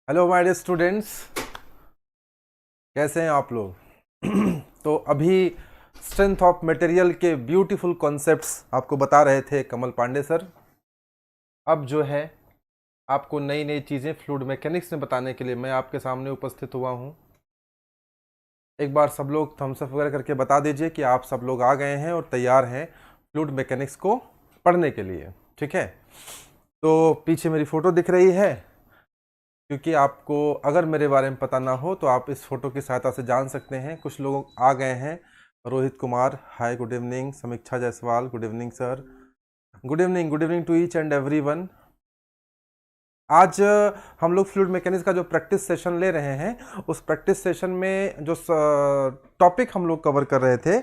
Hello my dear students, कैसे हैं आप लोग। तो अभी स्ट्रेंथ ऑफ मटेरियल के ब्यूटीफुल कॉन्सेप्ट्स आपको बता रहे थे कमल पांडे सर। अब जो है आपको नई नई चीज़ें फ्लूइड मैकेनिक्स में बताने के लिए मैं आपके सामने उपस्थित हुआ हूँ। एक बार सब लोग थम्स अप वगैरह करके बता दीजिए कि आप सब लोग आ गए हैं और तैयार हैं फ्लूइड मैकेनिक्स को पढ़ने के लिए। ठीक है, तो पीछे मेरी फ़ोटो दिख रही है, क्योंकि आपको अगर मेरे बारे में पता ना हो तो आप इस फोटो की सहायता से जान सकते हैं। कुछ लोग आ गए हैं। Rohit Kumar, hi, good evening. Samiksha Jaiswal, good evening sir. Good evening to each and everyone. आज हम लोग फ्लूइड मैकेनिक्स का जो प्रैक्टिस सेशन ले रहे हैं, उस प्रैक्टिस सेशन में जो टॉपिक हम लोग कवर कर रहे थे,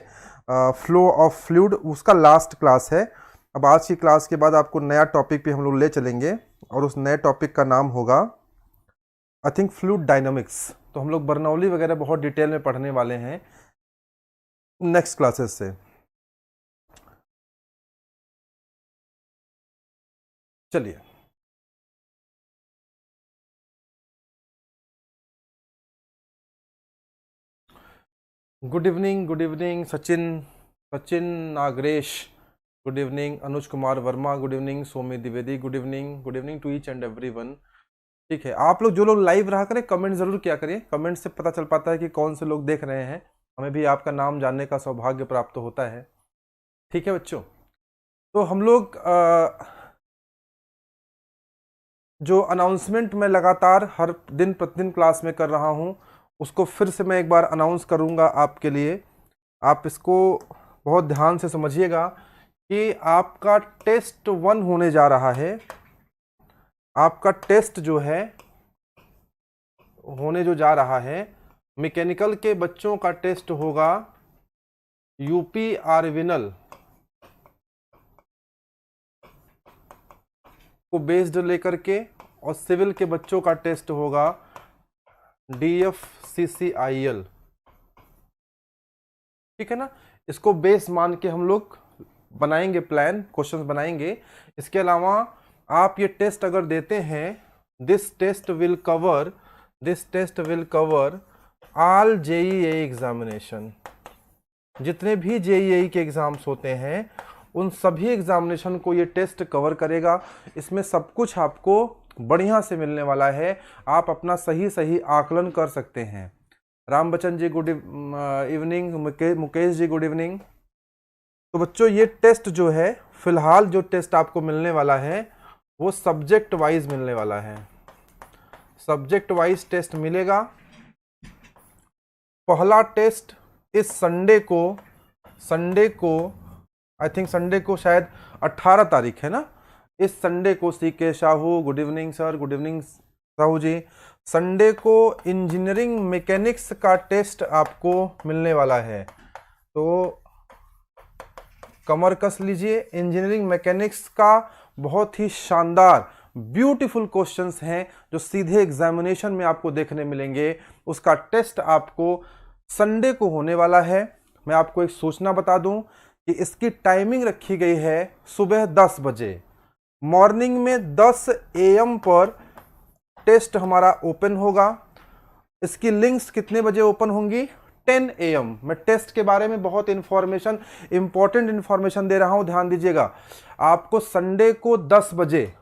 फ्लो ऑफ फ्लूइड, उसका लास्ट क्लास है। अब आज की क्लास के बाद आपको नया टॉपिक पे हम लोग ले चलेंगे और उस नए टॉपिक का नाम होगा आई थिंक फ्लूइड डायनामिक्स। तो हम लोग बर्नौली वगैरह बहुत डिटेल में पढ़ने वाले हैं नेक्स्ट क्लासेस से। चलिए, good evening Sachin, Nagresh, good evening. Anuj Kumar Verma, good evening. Somi Dwivedi, good evening to each and everyone. ठीक है, आप लोग जो लोग लाइव रहा करें कमेंट जरूर किया करिए। कमेंट से पता चल पाता है कि कौन से लोग देख रहे हैं, हमें भी आपका नाम जानने का सौभाग्य प्राप्त होता है। ठीक है बच्चों, तो हम लोग जो अनाउंसमेंट मैं लगातार हर दिन प्रतिदिन क्लास में कर रहा हूं, उसको फिर से मैं एक बार अनाउंस करूंगा आपके लिए। आप इसको बहुत ध्यान से समझिएगा कि आपका टेस्ट 1 होने जा रहा है। आपका टेस्ट जो है होने जो जा रहा है, मैकेनिकल के बच्चों का टेस्ट होगा यूपी आरविनल को बेस्ड लेकर के, और सिविल के बच्चों का टेस्ट होगा DFCCIL। ठीक है ना, इसको बेस मान के हम लोग बनाएंगे प्लान, क्वेश्चंस बनाएंगे। इसके अलावा आप ये टेस्ट अगर देते हैं, this test will cover all JEE examination. जितने भी JEE के एग्जाम्स होते हैं उन सभी एग्जामिनेशन को ये टेस्ट कवर करेगा। इसमें सब कुछ आपको बढ़िया से मिलने वाला है, आप अपना सही आकलन कर सकते हैं। Ram Bachchan ji, good evening. Mukesh ji, good evening. तो बच्चों, ये टेस्ट जो है, फिलहाल जो टेस्ट आपको मिलने वाला है वो सब्जेक्ट वाइज मिलने वाला है। सब्जेक्ट वाइज टेस्ट मिलेगा। पहला टेस्ट इस संडे को आई थिंक संडे को शायद 18 तारीख है ना। इस संडे को CK Sahu, good evening sir, good evening Sahu ji. Sunday को इंजीनियरिंग मैकेनिक्स का टेस्ट आपको मिलने वाला है, तो कमर कस लीजिए। इंजीनियरिंग मैकेनिक्स का बहुत ही शानदार ब्यूटीफुल क्वेश्चंस हैं जो सीधे एग्जामिनेशन में आपको देखने मिलेंगे। उसका टेस्ट आपको संडे को होने वाला है। मैं आपको एक सूचना बता दूं कि इसकी टाइमिंग रखी गई है सुबह 10 बजे। मॉर्निंग में 10 AM पर टेस्ट हमारा ओपन होगा। इसकी लिंक्स कितने बजे ओपन होंगी? 10 AM। मैं टेस्ट के बारे में बहुत इंपॉर्टेंट इंफॉर्मेशन दे रहा हूं, ध्यान दीजिएगा। आपको संडे को 10 बजे,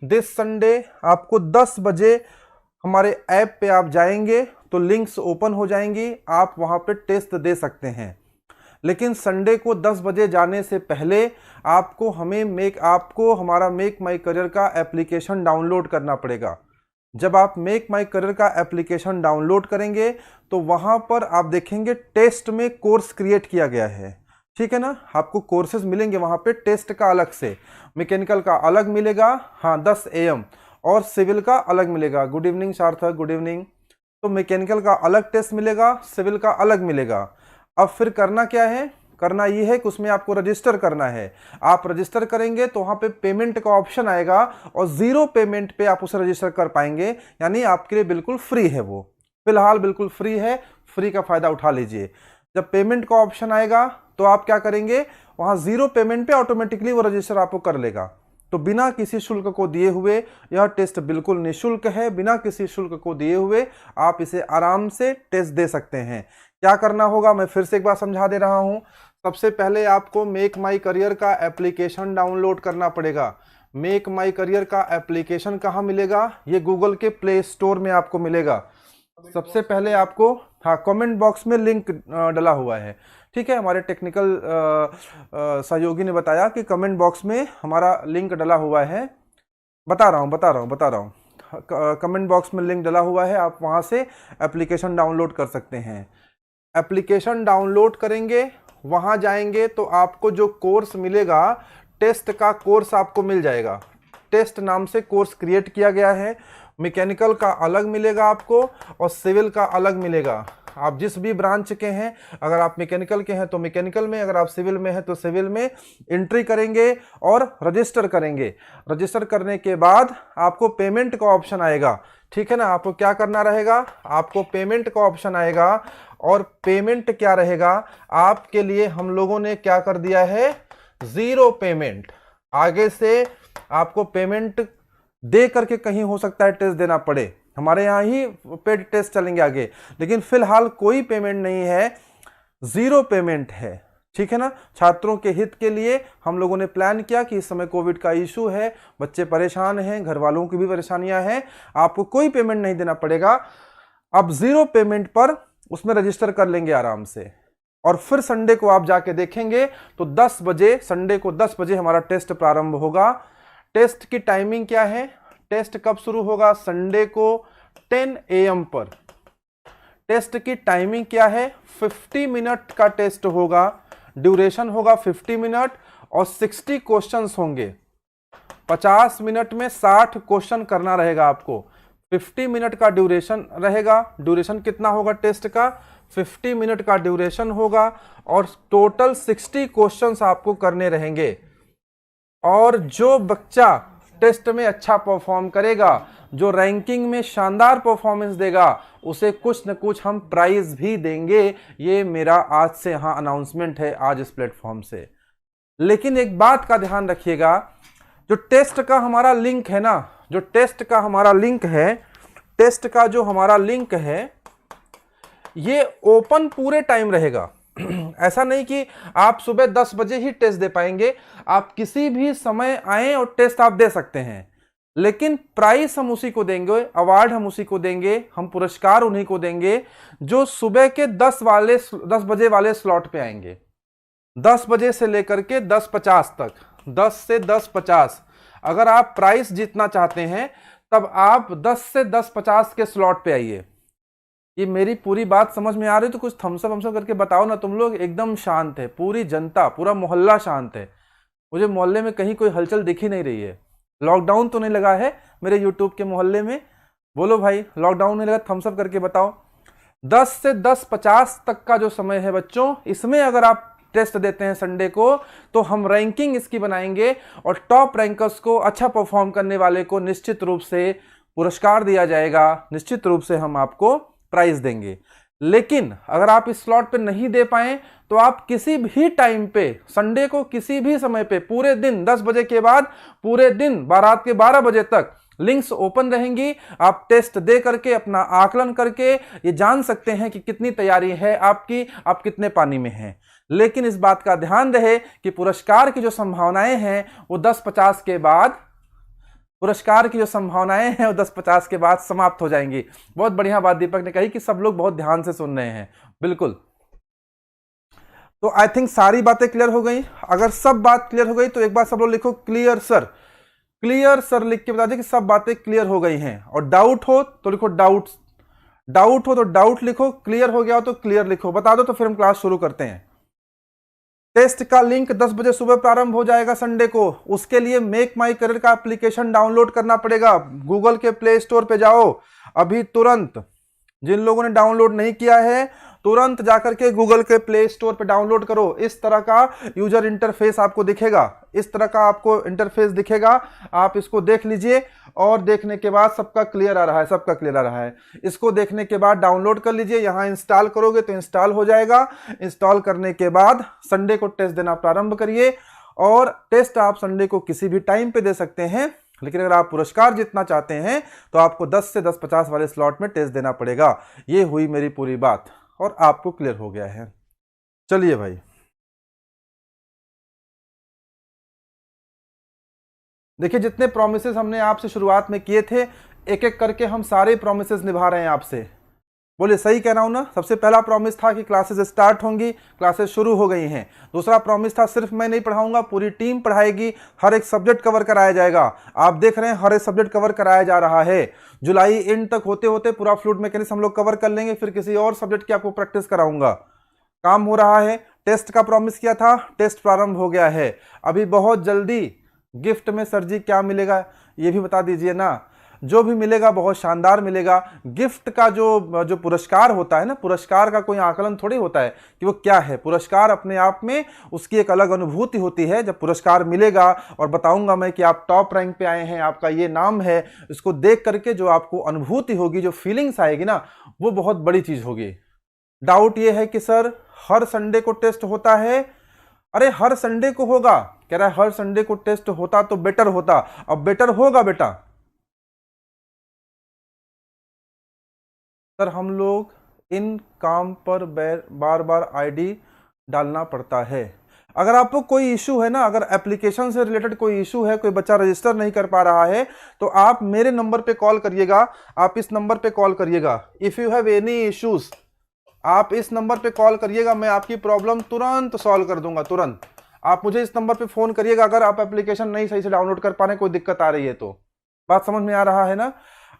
दिस संडे आपको 10 बजे हमारे ऐप पे आप जाएंगे तो लिंक्स ओपन हो जाएंगी, आप वहां पे टेस्ट दे सकते हैं। लेकिन संडे को 10 बजे जाने से पहले आपको हमारा मेक माई करियर का एप्लीकेशन डाउनलोड करना पड़ेगा। जब आप मेक माई करियर का एप्लीकेशन डाउनलोड करेंगे तो वहां पर आप देखेंगे टेस्ट में कोर्स क्रिएट किया गया है। ठीक है ना, आपको कोर्सेज मिलेंगे वहां पे, टेस्ट का अलग से, मैकेनिकल का अलग मिलेगा, हाँ 10 AM, और सिविल का अलग मिलेगा। गुड इवनिंग सार्थक, गुड इवनिंग। तो मैकेनिकल का अलग टेस्ट मिलेगा, सिविल का अलग मिलेगा। अब फिर करना क्या है? करना ये है कि उसमें आपको रजिस्टर करना है। आप रजिस्टर करेंगे तो वहां पे पेमेंट का ऑप्शन आएगा और 0 पेमेंट पे आप उसे रजिस्टर कर पाएंगे, यानी आपके लिए बिल्कुल फ्री है। वो फिलहाल बिल्कुल फ्री है, फ्री का फायदा उठा लीजिए। जब पेमेंट का ऑप्शन आएगा तो आप क्या करेंगे, वहां 0 पेमेंट पे ऑटोमेटिकली वो रजिस्टर आपको कर लेगा। तो बिना किसी शुल्क को दिए हुए यह टेस्ट बिल्कुल निःशुल्क है। बिना किसी शुल्क को दिए हुए आप इसे आराम से टेस्ट दे सकते हैं। क्या करना होगा मैं फिर से एक बार समझा दे रहा हूं। सबसे पहले आपको मेक माई करियर का एप्लीकेशन डाउनलोड करना पड़ेगा। मेक माई करियर का एप्लीकेशन कहाँ मिलेगा? ये गूगल के प्ले स्टोर में आपको मिलेगा। सबसे पहले आपको, हाँ, कमेंट बॉक्स में लिंक डला हुआ है, ठीक है। हमारे टेक्निकल सहयोगी ने बताया कि कमेंट बॉक्स में हमारा लिंक डला हुआ है। बता रहा हूँ कमेंट बॉक्स में लिंक डला हुआ है, आप वहाँ से एप्लीकेशन डाउनलोड कर सकते हैं। एप्लीकेशन डाउनलोड करेंगे, वहाँ जाएंगे तो आपको जो कोर्स मिलेगा, टेस्ट का कोर्स आपको मिल जाएगा। टेस्ट नाम से कोर्स क्रिएट किया गया है। मैकेनिकल का अलग मिलेगा आपको और सिविल का अलग मिलेगा। आप जिस भी ब्रांच के हैं, अगर आप मैकेनिकल के हैं तो मैकेनिकल में, अगर आप सिविल में हैं तो सिविल में एंट्री करेंगे और रजिस्टर करेंगे। रजिस्टर करने के बाद आपको पेमेंट का ऑप्शन आएगा, ठीक है ना। आपको क्या करना रहेगा? आपको पेमेंट का ऑप्शन आएगा। और पेमेंट क्या रहेगा आपके लिए? हम लोगों ने क्या कर दिया है, 0 पेमेंट। आगे से आपको पेमेंट दे करके कहीं हो सकता है टेस्ट देना पड़े, हमारे यहाँ ही पेड टेस्ट चलेंगे आगे, लेकिन फिलहाल कोई पेमेंट नहीं है, 0 पेमेंट है, ठीक है ना। छात्रों के हित के लिए हम लोगों ने प्लान किया कि इस समय कोविड का इशू है, बच्चे परेशान हैं, घर वालों की भी परेशानियां हैं, आपको कोई पेमेंट नहीं देना पड़ेगा। अब 0 पेमेंट पर उसमें रजिस्टर कर लेंगे आराम से। और फिर संडे को आप जाके देखेंगे तो 10 बजे, संडे को 10 बजे हमारा टेस्ट प्रारंभ होगा। टेस्ट की टाइमिंग क्या है? टेस्ट कब शुरू होगा? संडे को 10 AM पर। टेस्ट की टाइमिंग क्या है? 50 मिनट का टेस्ट होगा, ड्यूरेशन होगा 50 मिनट और 60 क्वेश्चंस होंगे। 50 मिनट में 60 क्वेश्चन करना रहेगा आपको। 50 मिनट का ड्यूरेशन रहेगा। ड्यूरेशन कितना होगा टेस्ट का? 50 मिनट का ड्यूरेशन होगा और टोटल 60 क्वेश्चंस आपको करने रहेंगे। और जो बच्चा टेस्ट में अच्छा परफॉर्म करेगा, जो रैंकिंग में शानदार परफॉर्मेंस देगा, उसे कुछ न कुछ हम प्राइज भी देंगे। ये मेरा आज से यहाँ अनाउंसमेंट है, आज इस प्लेटफॉर्म से। लेकिन एक बात का ध्यान रखिएगा, जो टेस्ट का हमारा लिंक है ना, जो टेस्ट का हमारा लिंक है, टेस्ट का जो हमारा लिंक है, ये ओपन पूरे टाइम रहेगा। ऐसा नहीं कि आप सुबह 10 बजे ही टेस्ट दे पाएंगे, आप किसी भी समय आए और टेस्ट आप दे सकते हैं। लेकिन प्राइस हम उसी को देंगे, अवार्ड हम उसी को देंगे, हम पुरस्कार उन्हीं को देंगे जो सुबह के 10 बजे वाले स्लॉट पे आएंगे। 10 बजे से लेकर के 10:50 तक, 10 से 10:50। अगर आप प्राइस जीतना चाहते हैं तब आप 10 से 10:50 के स्लॉट पे आइए। ये मेरी पूरी बात समझ में आ रही है तो कुछ थम्सअप वम्सअप करके बताओ ना। तुम लोग एकदम शांत है, पूरी जनता, पूरा मोहल्ला शांत है। मुझे मोहल्ले में कहीं कोई हलचल दिख ही नहीं रही है। लॉकडाउन तो नहीं लगा है मेरे यूट्यूब के मोहल्ले में? बोलो भाई, लॉकडाउन नहीं लगा? थम्सअप करके बताओ। 10 से 10:50 तक का जो समय है बच्चों, इसमें अगर आप टेस्ट देते हैं संडे को, तो हम रैंकिंग इसकी बनाएंगे और टॉप रैंकर्स को, अच्छा परफॉर्म करने वाले को निश्चित रूप से पुरस्कार दिया जाएगा, निश्चित रूप से हम आपको प्राइज देंगे। लेकिन अगर आप इस स्लॉट पे नहीं दे पाए तो आप किसी भी टाइम पे, संडे को किसी भी समय पे, पूरे दिन 10 बजे के बाद पूरे दिन रात के 12 बजे तक लिंक्स ओपन रहेंगी। आप टेस्ट दे करके, अपना आकलन करके ये जान सकते हैं कि कितनी तैयारी है आपकी, आप कितने पानी में हैं। लेकिन इस बात का ध्यान रहे कि पुरस्कार की जो संभावनाएं हैं वो 10:50 के बाद, पुरस्कार की जो संभावनाएं हैं वो 10:50 के बाद समाप्त हो जाएंगी। बहुत बढ़िया बात दीपक ने कही कि सब लोग बहुत ध्यान से सुन रहे हैं। बिल्कुल, तो आई थिंक सारी बातें क्लियर हो गई। अगर सब बात क्लियर हो गई तो एक बार सब लोग लिखो क्लियर सर। क्लियर सर लिख के बता दें कि सब बातें क्लियर हो गई हैं। और डाउट हो तो लिखो डाउट, डाउट हो तो डाउट लिखो, क्लियर हो गया हो तो क्लियर लिखो। बता दो तो फिर हम क्लास शुरू करते हैं। टेस्ट का लिंक 10 बजे सुबह प्रारंभ हो जाएगा संडे को। उसके लिए मेक माई करियर का एप्लीकेशन डाउनलोड करना पड़ेगा। गूगल के प्ले स्टोर पे जाओ अभी तुरंत। जिन लोगों ने डाउनलोड नहीं किया है तुरंत जाकर के गूगल के प्ले स्टोर पे डाउनलोड करो। इस तरह का यूजर इंटरफेस आपको दिखेगा, इस तरह का आपको इंटरफेस दिखेगा। आप इसको देख लीजिए और देखने के बाद सबका क्लियर आ रहा है, सबका क्लियर आ रहा है। इसको देखने के बाद डाउनलोड कर लीजिए। यहाँ इंस्टॉल करोगे तो इंस्टॉल हो जाएगा। इंस्टॉल करने के बाद संडे को टेस्ट देना प्रारंभ करिए और टेस्ट आप संडे को किसी भी टाइम पे दे सकते हैं, लेकिन अगर आप पुरस्कार जीतना चाहते हैं तो आपको 10 से 10-50 वाले स्लॉट में टेस्ट देना पड़ेगा। ये हुई मेरी पूरी बात और आपको क्लियर हो गया है। चलिए भाई, देखिए जितने प्रोमिसेस हमने आपसे शुरुआत में किए थे, एक एक करके हम सारे प्रोमिसेस निभा रहे हैं आपसे। बोले सही कह रहा हूं ना? सबसे पहला प्रॉमिस था कि क्लासेस स्टार्ट होंगी, क्लासेस शुरू हो गई हैं। दूसरा प्रॉमिस था सिर्फ मैं नहीं पढ़ाऊंगा, पूरी टीम पढ़ाएगी, हर एक सब्जेक्ट कवर कराया जाएगा। आप देख रहे हैं हर एक सब्जेक्ट कवर कराया जा रहा है। जुलाई एंड तक होते होते पूरा फ्लूइड मैकेनिक्स हम लोग कवर कर लेंगे, फिर किसी और सब्जेक्ट की आपको प्रैक्टिस कराऊंगा। काम हो रहा है। टेस्ट का प्रॉमिस किया था, टेस्ट प्रारंभ हो गया है। अभी बहुत जल्दी गिफ्ट में सर जी क्या मिलेगा ये भी बता दीजिए ना। जो भी मिलेगा बहुत शानदार मिलेगा। गिफ्ट का जो पुरस्कार होता है ना, पुरस्कार का कोई आकलन थोड़ी होता है कि वो क्या है। पुरस्कार अपने आप में उसकी एक अलग अनुभूति होती है। जब पुरस्कार मिलेगा और बताऊंगा मैं कि आप टॉप रैंक पे आए हैं, आपका ये नाम है, इसको देख करके जो आपको अनुभूति होगी, जो फीलिंग्स आएगी ना, वो बहुत बड़ी चीज होगी। डाउट ये है कि सर हर संडे को टेस्ट होता है। अरे हर संडे को होगा, कह रहा है हर संडे को टेस्ट होता तो बेटर होता। अब बेटर होगा बेटा। सर हम लोग इन काम पर बार बार आईडी डालना पड़ता है। अगर आपको कोई इशू है ना, अगर एप्लीकेशन से रिलेटेड कोई इशू है, कोई बच्चा रजिस्टर नहीं कर पा रहा है, तो आप मेरे नंबर पे कॉल करिएगा। आप इस नंबर पे कॉल करिएगा। If you have any issues, आप इस नंबर पे कॉल करिएगा, मैं आपकी प्रॉब्लम तुरंत सॉल्व कर दूंगा, तुरंत। आप मुझे इस नंबर पे फोन करिएगा अगर आप एप्लीकेशन नहीं सही से डाउनलोड कर पा रहे, कोई दिक्कत आ रही है तो। बात समझ में आ रहा है ना?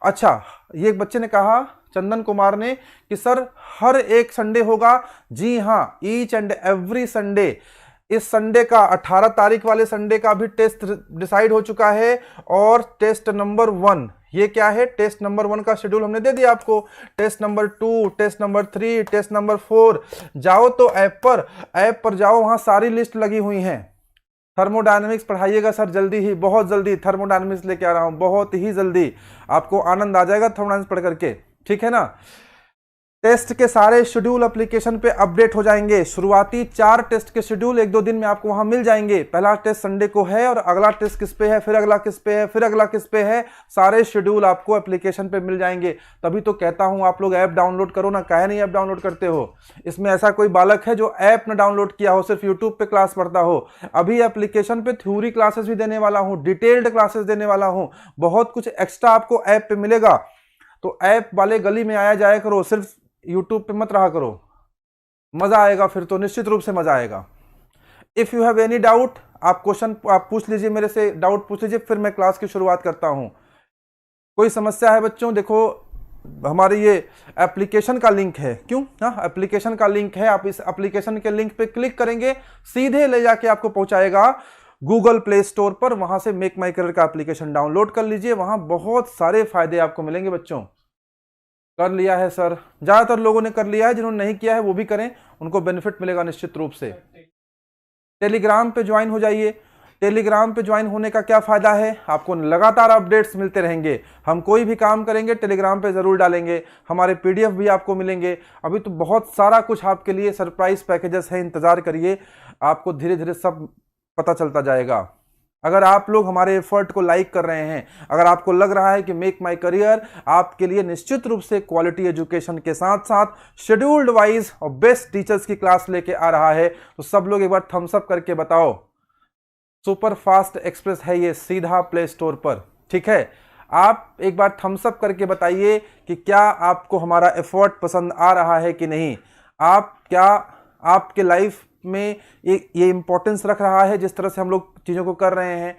अच्छा, ये एक बच्चे ने कहा, चंदन कुमार ने, कि सर हर एक संडे होगा। जी हाँ, ईच एंड एवरी संडे। इस संडे का 18 तारीख वाले संडे का भी टेस्ट डिसाइड हो चुका है। और टेस्ट नंबर 1, ये क्या है? टेस्ट नंबर 1 का शेड्यूल हमने दे दिया आपको। Test number 2, test number 3, test number 4। जाओ तो ऐप पर जाओ, वहां सारी लिस्ट लगी हुई हैं। थर्मोडायनेमिक्स पढ़ाइएगा सर जल्दी ही, बहुत जल्दी थर्मोडायनेमिक्स लेके आ रहा हूं, बहुत ही जल्दी। आपको आनंद आ जाएगा थर्मोडायनेमिक्स पढ़ करके, ठीक है ना? टेस्ट के सारे शेड्यूल एप्लीकेशन पे अपडेट हो जाएंगे। शुरुआती 4 टेस्ट के शेड्यूल 1-2 दिन में आपको वहां मिल जाएंगे। पहला टेस्ट संडे को है और अगला टेस्ट किस पे है, फिर अगला किस पे है, फिर अगला किस पे है। सारे शेड्यूल आपको एप्लीकेशन पे मिल जाएंगे। तभी तो कहता हूं आप लोग ऐप डाउनलोड करो ना। काहे नहीं ऐप डाउनलोड करते हो? इसमें ऐसा कोई बालक है जो ऐप ना डाउनलोड किया हो, सिर्फ यूट्यूब पे क्लास पढ़ता हो? अभी एप्लीकेशन पे थ्योरी क्लासेस भी देने वाला हूं, डिटेल्ड क्लासेस देने वाला हूं, बहुत कुछ एक्स्ट्रा आपको ऐप पे मिलेगा। तो ऐप वाले गली में आया जाया करो, सिर्फ यूट्यूब पे मत रहा करो। मजा आएगा फिर तो, निश्चित रूप से मजा आएगा। If you have any doubt, आप क्वेश्चन आप पूछ लीजिए मेरे से, डाउट पूछ लीजिए, फिर मैं क्लास की शुरुआत करता हूं। कोई समस्या है बच्चों? देखो हमारी ये एप्लीकेशन का लिंक है, क्यों? हाँ, एप्लीकेशन का लिंक है। आप इस एप्लीकेशन के लिंक पे क्लिक करेंगे, सीधे ले जाके आपको पहुंचाएगा गूगल प्ले स्टोर पर। वहां से मेक माई करियर का एप्लीकेशन डाउनलोड कर लीजिए, वहां बहुत सारे फायदे आपको मिलेंगे बच्चों। कर लिया है सर, ज्यादातर लोगों ने कर लिया है, जिन्होंने नहीं किया है वो भी करें, उनको बेनिफिट मिलेगा निश्चित रूप से। टेलीग्राम पे ज्वाइन हो जाइए। टेलीग्राम पे ज्वाइन होने का क्या फायदा है? आपको लगातार अपडेट्स मिलते रहेंगे। हम कोई भी काम करेंगे टेलीग्राम पे जरूर डालेंगे, हमारे पीडीएफ भी आपको मिलेंगे। अभी तो बहुत सारा कुछ आपके लिए सरप्राइज पैकेजेस है, इंतजार करिए, आपको धीरे धीरे सब पता चलता जाएगा। अगर आप लोग हमारे एफर्ट को लाइक कर रहे हैं, अगर आपको लग रहा है कि मेक माई करियर आपके लिए निश्चित रूप से क्वालिटी एजुकेशन के साथ साथ शेड्यूल्ड वाइज और बेस्ट टीचर्स की क्लास लेके आ रहा है, तो सब लोग एक बार थम्स अप करके बताओ। सुपर फास्ट एक्सप्रेस है ये, सीधा प्ले स्टोर पर, ठीक है? आप एक बार थम्स अप करके बताइए कि क्या आपको हमारा एफर्ट पसंद आ रहा है कि नहीं। आप क्या आपके लाइफ में ये इंपॉर्टेंस रख रहा है जिस तरह से हम लोग चीज़ों को कर रहे हैं?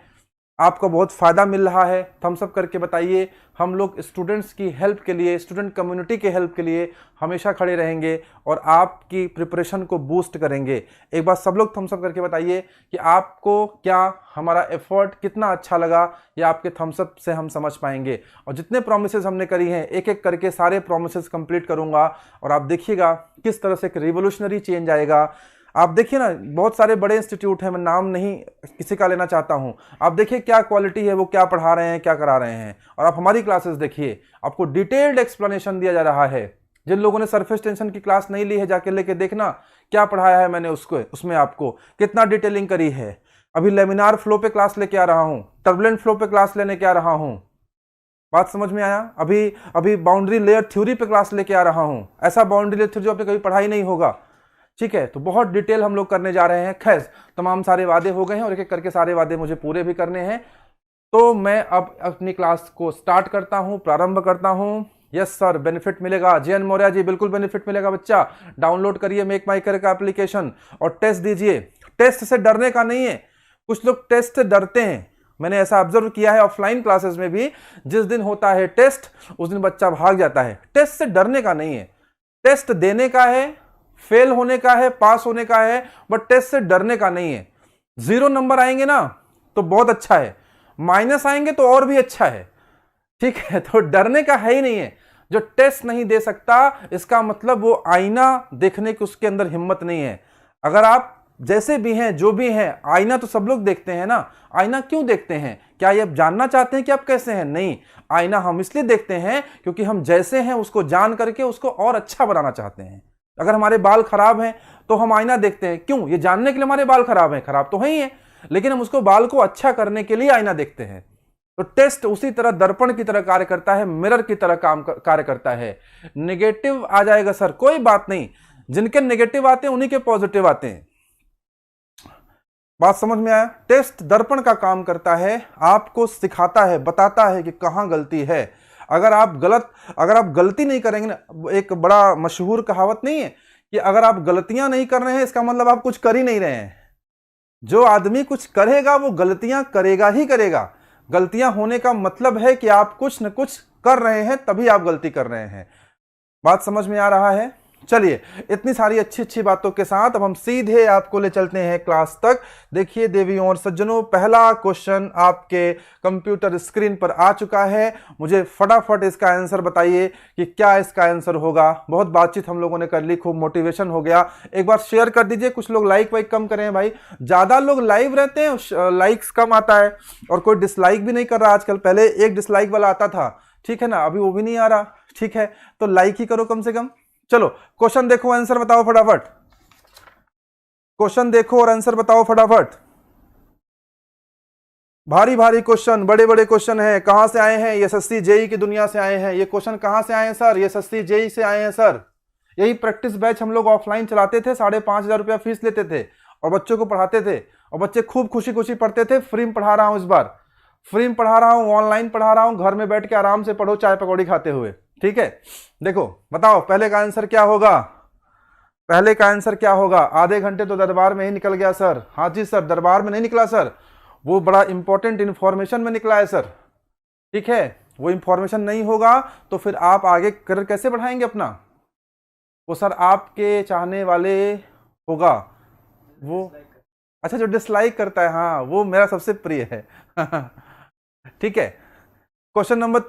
आपको बहुत फ़ायदा मिल रहा है? थम्स अप करके बताइए। हम लोग स्टूडेंट्स की हेल्प के लिए, स्टूडेंट कम्युनिटी के हेल्प के लिए हमेशा खड़े रहेंगे और आपकी प्रिपरेशन को बूस्ट करेंगे। एक बार सब लोग थम्स अप करके बताइए कि आपको क्या हमारा एफर्ट कितना अच्छा लगा, या आपके थम्स अप से हम समझ पाएंगे। और जितने प्रोमिसेस हमने करी हैं, एक एक करके सारे प्रोमिसेस कंप्लीट करूंगा और आप देखिएगा किस तरह से एक रिवोल्यूशनरी चेंज आएगा। आप देखिए ना, बहुत सारे बड़े इंस्टीट्यूट हैं, मैं नाम नहीं किसी का लेना चाहता हूं। आप देखिए क्या क्वालिटी है, वो क्या पढ़ा रहे हैं, क्या करा रहे हैं। और आप हमारी क्लासेस देखिए, आपको डिटेल्ड एक्सप्लेनेशन दिया जा रहा है। जिन लोगों ने सरफेस टेंशन की क्लास नहीं ली है, जाके लेके देखना क्या पढ़ाया है मैंने उसमें आपको कितना डिटेलिंग करी है। अभी लेमिनार फ्लो पे क्लास लेके आ रहा हूं, टर्बुलेंट फ्लो पे क्लास लेने के आ रहा हूं। बात समझ में आया? अभी अभी बाउंड्री लेयर थ्योरी पे क्लास लेके आ रहा हूं, ऐसा बाउंड्री लेयर थ्योरी जो आपने कभी पढ़ा ही नहीं होगा। ठीक है, तो बहुत डिटेल हम लोग करने जा रहे हैं। खैर, तमाम सारे वादे हो गए हैं और एक एक करके सारे वादे मुझे पूरे भी करने हैं। तो मैं अब अपनी क्लास को स्टार्ट करता हूं, प्रारंभ करता हूं। यस सर, बेनिफिट मिलेगा। जयन मौर्य जी, बिल्कुल बेनिफिट मिलेगा बच्चा। डाउनलोड करिए मेक माई करियर का एप्लीकेशन और टेस्ट दीजिए। टेस्ट से डरने का नहीं है, कुछ लोग टेस्ट से डरते हैं, मैंने ऐसा ऑब्जर्व किया है ऑफलाइन क्लासेस में भी। जिस दिन होता है टेस्ट उस दिन बच्चा भाग जाता है। टेस्ट से डरने का नहीं है, टेस्ट देने का है, फेल होने का है, पास होने का है, बट टेस्ट से डरने का नहीं है। 0 नंबर आएंगे ना तो बहुत अच्छा है, माइनस आएंगे तो और भी अच्छा है। ठीक है, तो डरने का है ही नहीं है। जो टेस्ट नहीं दे सकता इसका मतलब वो आईना देखने की उसके अंदर हिम्मत नहीं है। अगर आप जैसे भी हैं, जो भी हैं, आईना तो सब लोग देखते हैं ना। आईना क्यों देखते हैं? क्या ये जानना चाहते हैं कि आप कैसे हैं? नहीं, आईना हम इसलिए देखते हैं क्योंकि हम जैसे हैं उसको जान करके उसको और अच्छा बनाना चाहते हैं। अगर हमारे बाल खराब हैं तो हम आईना देखते हैं, क्यों? ये जानने के लिए हमारे बाल खराब हैं, खराब तो है ही है, लेकिन हम उसको बाल को अच्छा करने के लिए आईना देखते हैं। तो टेस्ट उसी तरह दर्पण की तरह कार्य करता है, मिरर की तरह कार्य करता है। नेगेटिव आ जाएगा सर, कोई बात नहीं, जिनके नेगेटिव आते हैं उन्हीं के पॉजिटिव आते हैं। बात समझ में आया? टेस्ट दर्पण का काम करता है, आपको सिखाता है, बताता है कि कहां गलती है। अगर आप गलती नहीं करेंगे ना, एक बड़ा मशहूर कहावत नहीं है कि अगर आप गलतियां नहीं कर रहे हैं इसका मतलब आप कुछ कर ही नहीं रहे हैं। जो आदमी कुछ करेगा वो गलतियां करेगा ही करेगा। गलतियां होने का मतलब है कि आप कुछ न कुछ कर रहे हैं, तभी आप गलती कर रहे हैं। बात समझ में आ रहा है? चलिए, इतनी सारी अच्छी अच्छी बातों के साथ अब हम सीधे आपको ले चलते हैं क्लास तक। देखिए देवियों और सज्जनों, पहला क्वेश्चन आपके कंप्यूटर स्क्रीन पर आ चुका है। मुझे फटाफट इसका आंसर बताइए कि क्या इसका आंसर होगा। बहुत बातचीत हम लोगों ने कर ली, खूब मोटिवेशन हो गया। एक बार शेयर कर दीजिए, कुछ लोग लाइक वाइक कम करें भाई, ज्यादा लोग लाइव रहते हैं, लाइक्स कम आता है और कोई डिसलाइक भी नहीं कर रहा आजकल। पहले एक डिसलाइक वाला आता था, ठीक है ना, अभी वो भी नहीं आ रहा। ठीक है, तो लाइक ही करो कम से कम। चलो क्वेश्चन देखो, आंसर बताओ फटाफट। क्वेश्चन देखो और आंसर बताओ फटाफट। भारी भारी क्वेश्चन, बड़े बड़े क्वेश्चन हैं। कहां से आए हैं? एसएससी जेई की दुनिया से आए हैं। ये क्वेश्चन कहां से आए हैं सर? एसएससी जेई से आए हैं सर। यही प्रैक्टिस बैच हम लोग ऑफलाइन चलाते थे, 5,500 रुपया फीस लेते थे और बच्चों को पढ़ाते थे और बच्चे खूब खुशी खुशी पढ़ते थे। फ्री में पढ़ा रहा हूं, इस बार फ्री में पढ़ा रहा हूं, ऑनलाइन पढ़ा रहा हूं। घर में बैठ के आराम से पढ़ो, चाय पकौड़ी खाते हुए। ठीक है, देखो बताओ पहले का आंसर क्या होगा। पहले का आंसर क्या होगा? आधे घंटे तो दरबार में ही निकल गया सर। हाँ जी सर, दरबार में नहीं निकला सर, वो बड़ा इंपॉर्टेंट इंफॉर्मेशन में निकला है सर। ठीक है, वो इंफॉर्मेशन नहीं होगा तो फिर आप आगे करियर कैसे बढ़ाएंगे अपना? वो सर आपके चाहने वाले होगा वो। अच्छा, जो डिसलाइक करता है, हाँ वो मेरा सबसे प्रिय है। ठीक है, क्वेश्चन नंबर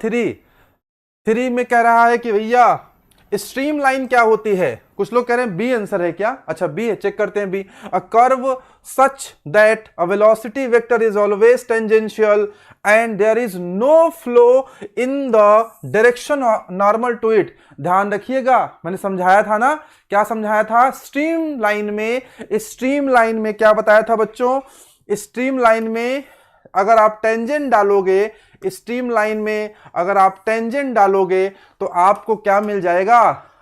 3 में कह रहा है कि भैया स्ट्रीम लाइन क्या होती है? कुछ लोग कह रहे हैं बी आंसर है क्या? अच्छा बी है, चेक करते हैं B. A curve such that a velocity vector is always tangential and there is no flow in the direction normal to it. ध्यान रखिएगा, मैंने समझाया था ना, क्या समझाया था? स्ट्रीम लाइन में क्या बताया था बच्चों? स्ट्रीम लाइन में अगर आप टेंजेंट डालोगे, स्ट्रीम लाइन में अगर आप टेंजेंट डालोगे तो आपको क्या मिल जाएगा?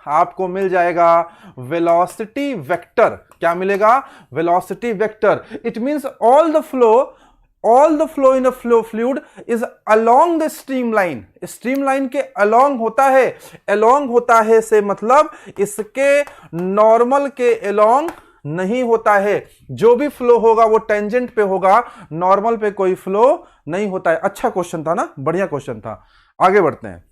आपको मिल जाएगा वेलोसिटी वेक्टर। क्या मिलेगा? Velocity vector. It means all the flow in a fluid is along the stream line. Stream line के अलोंग होता है। अलोंग होता है से मतलब इसके नॉर्मल के अलोंग नहीं होता है। जो भी फ्लो होगा वो टेंजेंट पे होगा, नॉर्मल पे कोई फ्लो नहीं होता है। अच्छा क्वेश्चन था ना, बढ़िया क्वेश्चन था। आगे बढ़ते हैं।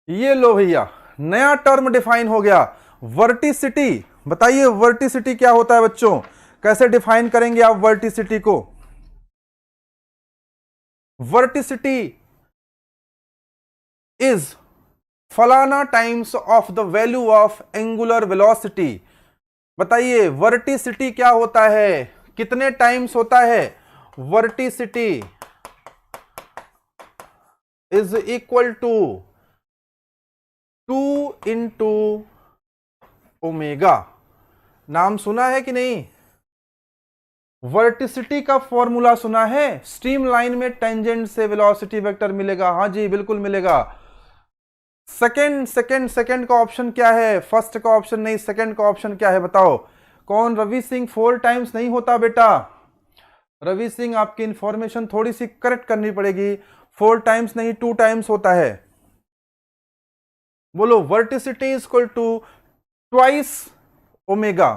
ये लो भैया, नया टर्म डिफाइन हो गया, वर्टिसिटी। बताइए वर्टिसिटी क्या होता है बच्चों? कैसे डिफाइन करेंगे आप वर्टिसिटी को? वर्टिसिटी इज फलाना times of the value of angular velocity. बताइए वर्टिसिटी क्या होता है? कितने टाइम्स होता है? Vorticity is equal to 2 into omega. नाम सुना है कि नहीं? वर्टिसिटी का फॉर्मूला सुना है? स्ट्रीम लाइन में टेंजेंट से वेलोसिटी वेक्टर मिलेगा। हाँ जी बिल्कुल मिलेगा। सेकंड का ऑप्शन क्या है? फर्स्ट का ऑप्शन नहीं, सेकंड का ऑप्शन क्या है बताओ? कौन? रवि सिंह 4 टाइम्स नहीं होता बेटा। रवि सिंह आपकी इंफॉर्मेशन थोड़ी सी करेक्ट करनी पड़ेगी। 4 टाइम्स नहीं 2 टाइम्स होता है। बोलो vorticity is equal to twice omega.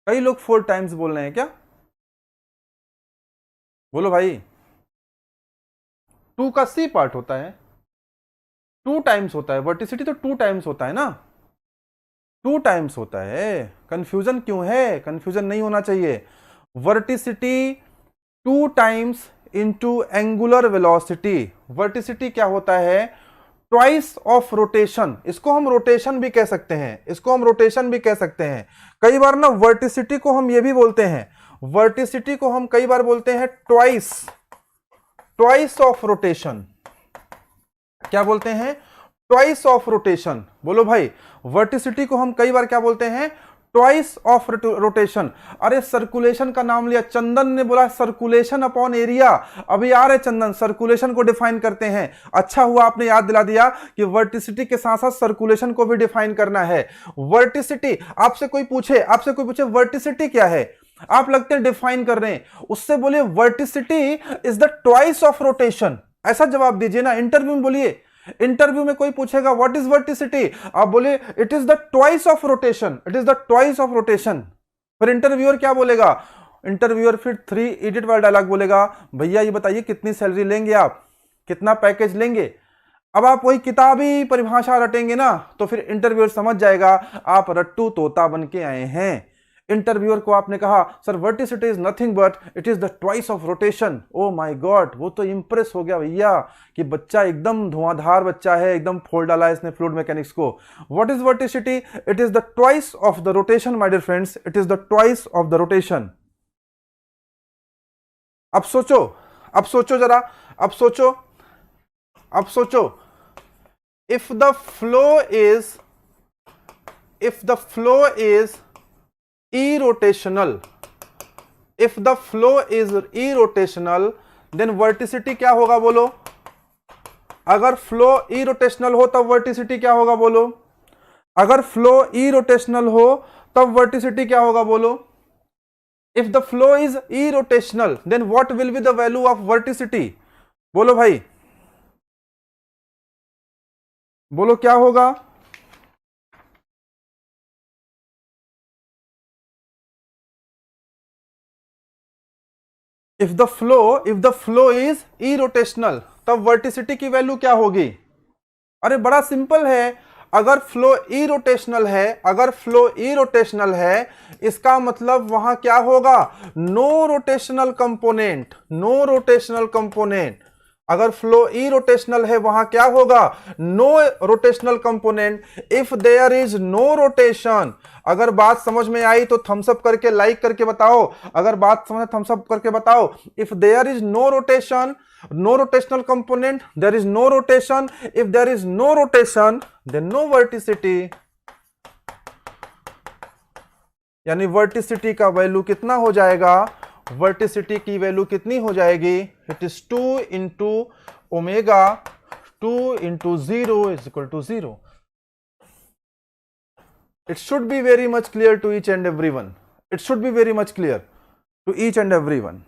कई लोग 4 टाइम्स बोल रहे हैं क्या? बोलो भाई। 2 का सी पार्ट होता है, 2 टाइम्स होता है। वर्टिसिटी तो 2 टाइम्स होता है ना, 2 टाइम्स होता है। कंफ्यूजन क्यों है? कंफ्यूजन नहीं होना चाहिए। वर्टिसिटी 2 टाइम्स इंटू एंगुलर वेलोसिटी। वर्टिसिटी क्या होता है? Twice of rotation. इसको हम रोटेशन भी कह सकते हैं, इसको हम रोटेशन भी कह सकते हैं। कई बार ना वर्टिसिटी को हम ये भी बोलते हैं, वर्टिसिटी को हम कई बार बोलते हैं ट्वाइस ऑफ रोटेशन। क्या बोलते हैं? Twice of rotation. बोलो भाई, वर्टिसिटी को हम कई बार क्या बोलते हैं? Twice of rotation. अरे सर्कुलेशन का नाम लिया, चंदन ने बोला सर्कुलेशन अपॉन एरिया। अभी आ रहे चंदन, सर्कुलेशन को डिफाइन करते हैं। अच्छा हुआ आपने याद दिला दिया कि वर्टिसिटी के साथ साथ सर्कुलेशन को भी डिफाइन करना है। वर्टिसिटी, आपसे कोई पूछे वर्टिसिटी क्या है, आप लगते हैं डिफाइन कर रहे हैं, उससे बोलिए वर्टिसिटी is the twice of rotation. ऐसा जवाब दीजिए ना, इंटरव्यू में बोलिए। इंटरव्यू में कोई पूछेगा व्हाट इज वर्टिसिटी, आप बोले it is the twice of rotation, it is the twice of rotation. फिर इंटरव्यूअर क्या बोलेगा? इंटरव्यूअर फिर 3 इडियट वाला डायलॉग बोलेगा, भैया ये बताइए कितनी सैलरी लेंगे आप, कितना पैकेज लेंगे। अब आप वही किताबी परिभाषा रटेंगे ना, तो फिर इंटरव्यूअर समझ जाएगा आप रट्टू तोता बन के आए हैं। इंटरव्यूअर को आपने कहा sir वर्टिसिटी is nothing but it is the twice of rotation. Oh my God, वो तो इंप्रेस हो गया भैया कि बच्चा एकदम धुआंधार बच्चा है, एकदम फोड़ डाला इसने फ्लूइड मैकेनिक्स को। What is vorticity? It is the twice of the rotation my dear friends, it is the twice of the rotation. अब सोचो जरा, अब सोचो if the flow is irrotational, if the flow is irrotational then verticity क्या होगा बोलो? अगर flow irrotational हो तब वर्टिसिटी क्या होगा बोलो? अगर फ्लो irrotational हो तब वर्टिसिटी क्या होगा बोलो? if the flow is irrotational then what will be the value of verticity? बोलो भाई, बोलो क्या होगा? If the flow is irrotational तब वर्टिसिटी की वैल्यू क्या होगी? अरे बड़ा सिंपल है, अगर फ्लो irrotational है, इसका मतलब वहां क्या होगा? No rotational component. अगर फ्लो irrotational है वहां क्या होगा? No rotational component. If there is no rotation, अगर बात समझ में आई तो थम्स अप करके लाइक करके बताओ। अगर बात समझ थम्स अप करके बताओ। If there is no rotation, no rotational component, there is no rotation. If there is no rotation then no vorticity. यानी वर्टिसिटी का वैल्यू कितना हो जाएगा? वर्टिसिटी की वैल्यू कितनी हो जाएगी? It is 2 into omega 2 into 0 is equal to 0। It should be very much clear to each and everyone. It should be very much clear to each and everyone.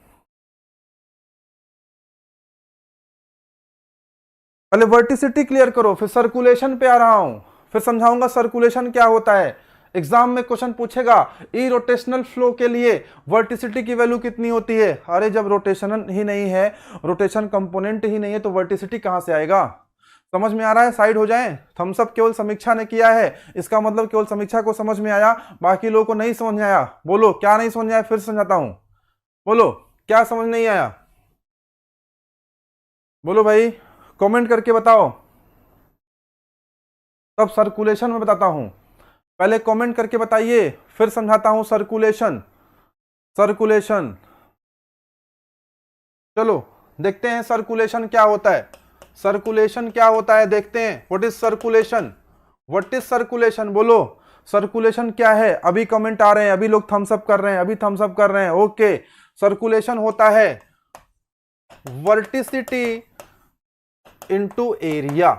पहले वर्टिसिटी clear करो, फिर सर्कुलेशन पे आ रहा हूं, फिर समझाऊंगा सर्कुलेशन क्या होता है। एग्जाम में क्वेश्चन पूछेगा इरोटेशनल फ्लो के लिए वर्टिसिटी की वैल्यू कितनी होती है। अरे जब रोटेशन ही नहीं है, रोटेशन कंपोनेंट ही नहीं है तो वर्टिसिटी कहां से आएगा? समझ में आ रहा है? साइड हो जाएं। थम्स अप केवल समीक्षा ने किया है, इसका मतलब केवल समीक्षा को समझ में आया, बाकी लोगों को नहीं समझ में आया। बोलो क्या नहीं समझ में आया? फिर समझाता हूं, बोलो क्या समझ नहीं आया? बोलो भाई, कमेंट करके बताओ, तब सर्कुलेशन में बताता हूं। पहले कमेंट करके बताइए, फिर समझाता हूं सर्कुलेशन। चलो देखते हैं सर्कुलेशन क्या होता है। देखते हैं। What is circulation? बोलो सर्कुलेशन क्या है? अभी कमेंट आ रहे हैं, अभी लोग थम्स अप कर रहे हैं, अभी थम्स अप कर रहे हैं। ओके, सर्कुलेशन होता है वर्टिसिटी इनटू एरिया।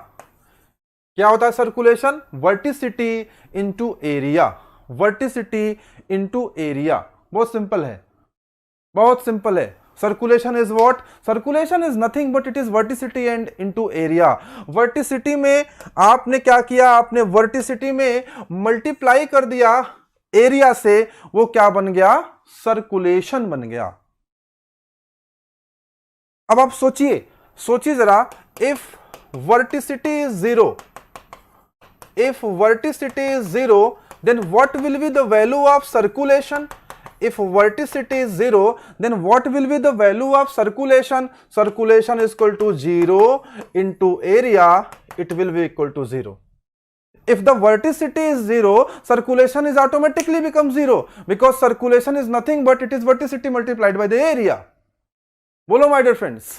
क्या होता है circulation? वर्टिसिटी into area, वर्टिसिटी into area. बहुत सिंपल है, बहुत सिंपल है। Circulation is what? Circulation is nothing but it is वर्टिसिटी and into area. वर्टिसिटी में आपने क्या किया? आपने वर्टिसिटी में मल्टीप्लाई कर दिया एरिया से, वो क्या बन गया? सर्कुलेशन बन गया। अब आप सोचिए, सोचिए जरा, if vorticity is zero, if verticity is zero, then what will be the value of circulation? If verticity is zero, then what will be the value of circulation? Circulation is equal to 0 into area, it will be equal to 0. If the verticity is 0, circulation is automatically become 0, because circulation is nothing but it is verticity multiplied by the area. Bolo my dear friends,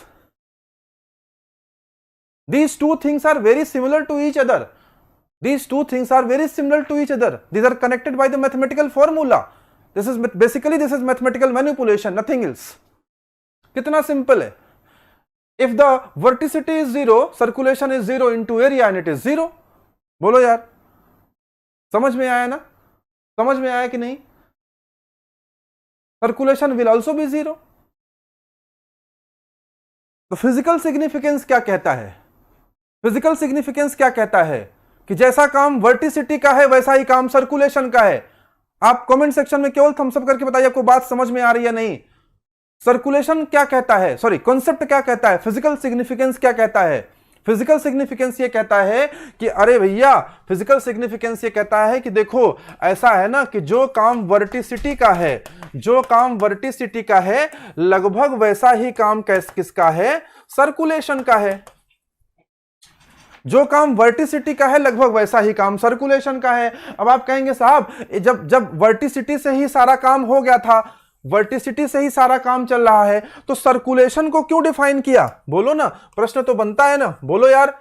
these two things are very similar to each other. These two things are very similar to each other. These are connected by the mathematical formula. This is basically this is mathematical manipulation, nothing else. कितना simple है? If the verticity is 0, circulation is 0 into area and it is 0. बोलो यार, समझ में आया ना? समझ में आया कि नहीं? Circulation will also be 0. तो फिजिकल सिग्निफिकेंस क्या कहता है? फिजिकल सिग्निफिकेंस क्या कहता है? कि जैसा काम वर्टिसिटी का है वैसा ही काम सर्कुलेशन का है। आप कमेंट सेक्शन में केवल थम्स अप करके बताइए आपको बात समझ में आ रही है नहीं। सर्कुलेशन क्या कहता है, सॉरी कॉन्सेप्ट क्या कहता है, फिजिकल सिग्निफिकेंस क्या कहता है? फिजिकल सिग्निफिकेंस ये कहता है कि अरे भैया, फिजिकल सिग्निफिकेंस ये कहता है कि देखो ऐसा है ना कि जो काम वर्टिसिटी का है, जो काम वर्टिसिटी का है लगभग वैसा ही काम किसका है? सर्कुलेशन का है। जो काम वर्टिसिटी का है लगभग वैसा ही काम सर्कुलेशन का है। अब आप कहेंगे साहब जब वर्टिसिटी से ही सारा काम हो गया था, वर्टिसिटी से ही सारा काम चल रहा है, तो सर्कुलेशन को क्यों डिफाइन किया? बोलो ना, प्रश्न तो बनता है ना, बोलो यार।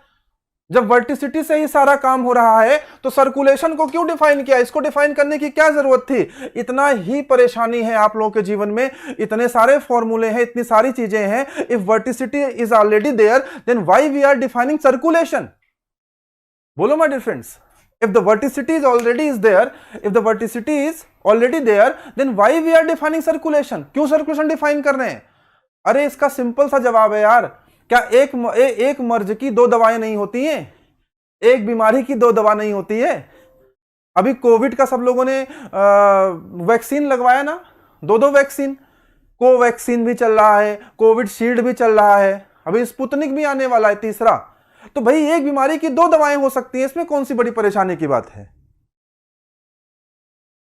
जब वर्टिसिटी से ही सारा काम हो रहा है तो सर्कुलेशन को क्यों डिफाइन किया? इसको डिफाइन करने की क्या जरूरत थी? इतना ही परेशानी है आप लोगों के जीवन में, इतने सारे फॉर्मूले हैं, इतनी सारी चीजें हैं। If vorticity is already there then why we are defining circulation? बोलो my dear friends, if the verticity is already is there, if the verticity is already there, then why we are defining circulation? क्यों circulation define कर रहे हैं? अरे इसका simple सा जवाब है यार, क्या एक मर्ज की दो दवाएं नहीं होती हैं? एक बीमारी की दो दवा नहीं होती है? अभी कोविड का सब लोगों ने वैक्सीन लगवाया ना, दो वैक्सीन, कोवैक्सीन भी चल रहा है, कोविड शील्ड भी चल रहा है, अभी स्पुतनिक भी आने वाला है तीसरा। तो भाई एक बीमारी की दो दवाएं हो सकती हैं, इसमें कौन सी बड़ी परेशानी की बात है?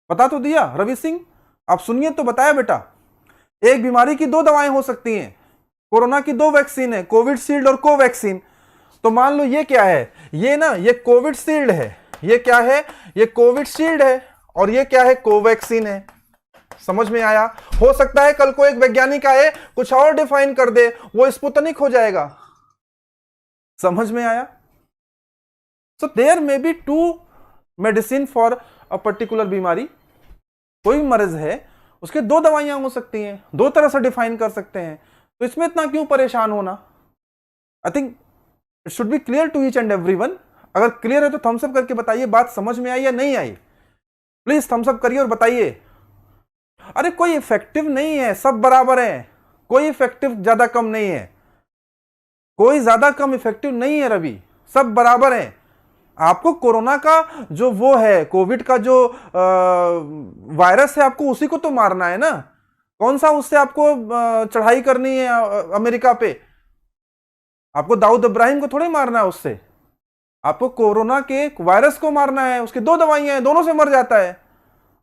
बता तो दिया रवि सिंह, आप सुनिए तो बताया बेटा, एक बीमारी की दो दवाएं हो सकती हैं, कोरोना की दो वैक्सीन है, कोविड शील्ड और कोवैक्सीन। तो मान लो ये क्या है? ये ना, ये कोविड शील्ड है, ये क्या है? ये कोविड शील्ड है, और ये क्या है? कोवैक्सीन है। समझ में आया? हो सकता है कल को एक वैज्ञानिक आए कुछ और डिफाइन कर दे, वो स्पुतनिक हो जाएगा। समझ में आया? So there may be two medicine for a particular बीमारी। कोई मर्ज है उसके दो दवाइयां हो सकती हैं, दो तरह से डिफाइन कर सकते हैं, तो इसमें इतना क्यों परेशान होना? I think it should be clear to each and everyone. अगर क्लियर है तो थम्स अप करके बताइए बात समझ में आई या नहीं आई। प्लीज थम्स अप करिए और बताइए। अरे कोई इफेक्टिव नहीं है, सब बराबर है, कोई इफेक्टिव ज्यादा कम नहीं है, कोई ज्यादा कम इफेक्टिव नहीं है रवि, सब बराबर है। आपको कोरोना का जो वो है, कोविड का जो वायरस है, आपको उसी को तो मारना है ना। कौन सा उससे आपको चढ़ाई करनी है अमेरिका पे? आपको दाऊद इब्राहिम को थोड़ी मारना है उससे, आपको कोरोना के वायरस को मारना है। उसकी दो दवाइयां हैं, दोनों से मर जाता है।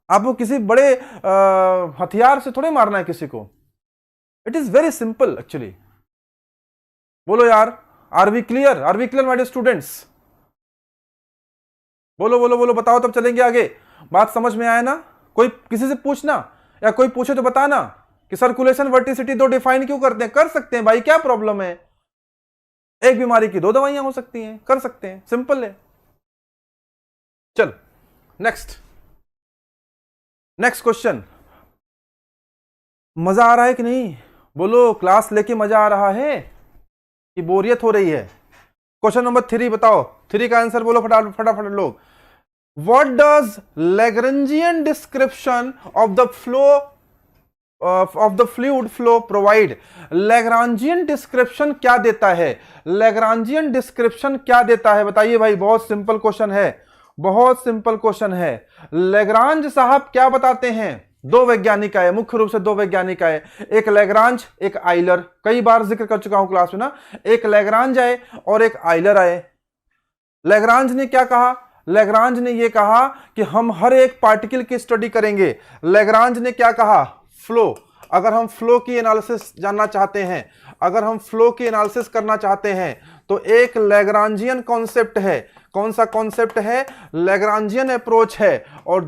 आपको किसी बड़े हथियार से थोड़े मारना है किसी को। It is very simple actually. बोलो यार, are we clear? Are we clear my dear students? बोलो बोलो बोलो, बताओ तब चलेंगे आगे। बात समझ में आया ना? कोई किसी से पूछना, या कोई पूछे तो बताना कि सर्कुलेशन वर्टिसिटी दो डिफाइन क्यों करते हैं? कर सकते हैं भाई, क्या प्रॉब्लम है? एक बीमारी की दो दवाइयां हो सकती हैं, कर सकते हैं, सिंपल है। चलो नेक्स्ट। नेक्स्ट क्वेश्चन, मजा आ रहा है कि नहीं? बोलो, क्लास लेके मजा आ रहा है कि बोरियत हो रही है? क्वेश्चन नंबर 3 बताओ, 3 का आंसर बोलो फटाफट फटाफट लोग। What does Lagrangian description of the flow of the fluid flow provide? Lagrangian description क्या देता है? लैग्रांजियन डिस्क्रिप्शन क्या देता है बताइए भाई, बहुत सिंपल क्वेश्चन है, बहुत सिंपल क्वेश्चन है। लैग्रांज साहब क्या बताते हैं? दो वैज्ञानिक आए, मुख्य रूप से दो वैज्ञानिक आए, एक लैग्रांज एक आइलर, कई बार जिक्र कर चुका हूं क्लास में ना। एक लैग्रांज आए और एक आइलर आए। लैग्रांज ने क्या कहा? लैग्रांज ने यह कहा कि हम हर एक पार्टिकल की स्टडी करेंगे। लैग्रांज ने क्या कहा? फ्लो, अगर हम फ्लो की एनालिसिस जानना चाहते हैं, अगर हम फ्लो की एनालिसिस करना चाहते हैं, तो एक लैग्रांजियन कॉन्सेप्ट है। कौन सा कॉन्सेप्ट है? लैग्रांजियन अप्रोच है। और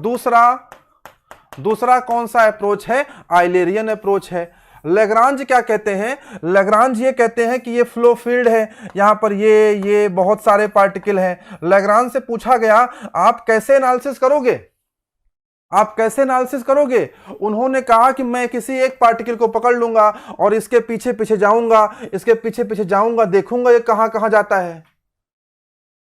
दूसरा कौन सा अप्रोच है? आइलेरियन अप्रोच है। लैग्रांज क्या कहते हैं? लैग्रांज ये कहते हैं कि ये फ्लो फील्ड है, यहां पर ये बहुत सारे पार्टिकल हैं। लैग्रांज से पूछा गया आप कैसे एनालिसिस करोगे, आप कैसे एनालिसिस करोगे? उन्होंने कहा कि मैं किसी एक पार्टिकल को पकड़ लूंगा और इसके पीछे पीछे जाऊंगा, इसके पीछे पीछे जाऊंगा, देखूंगा ये कहां कहां जाता है।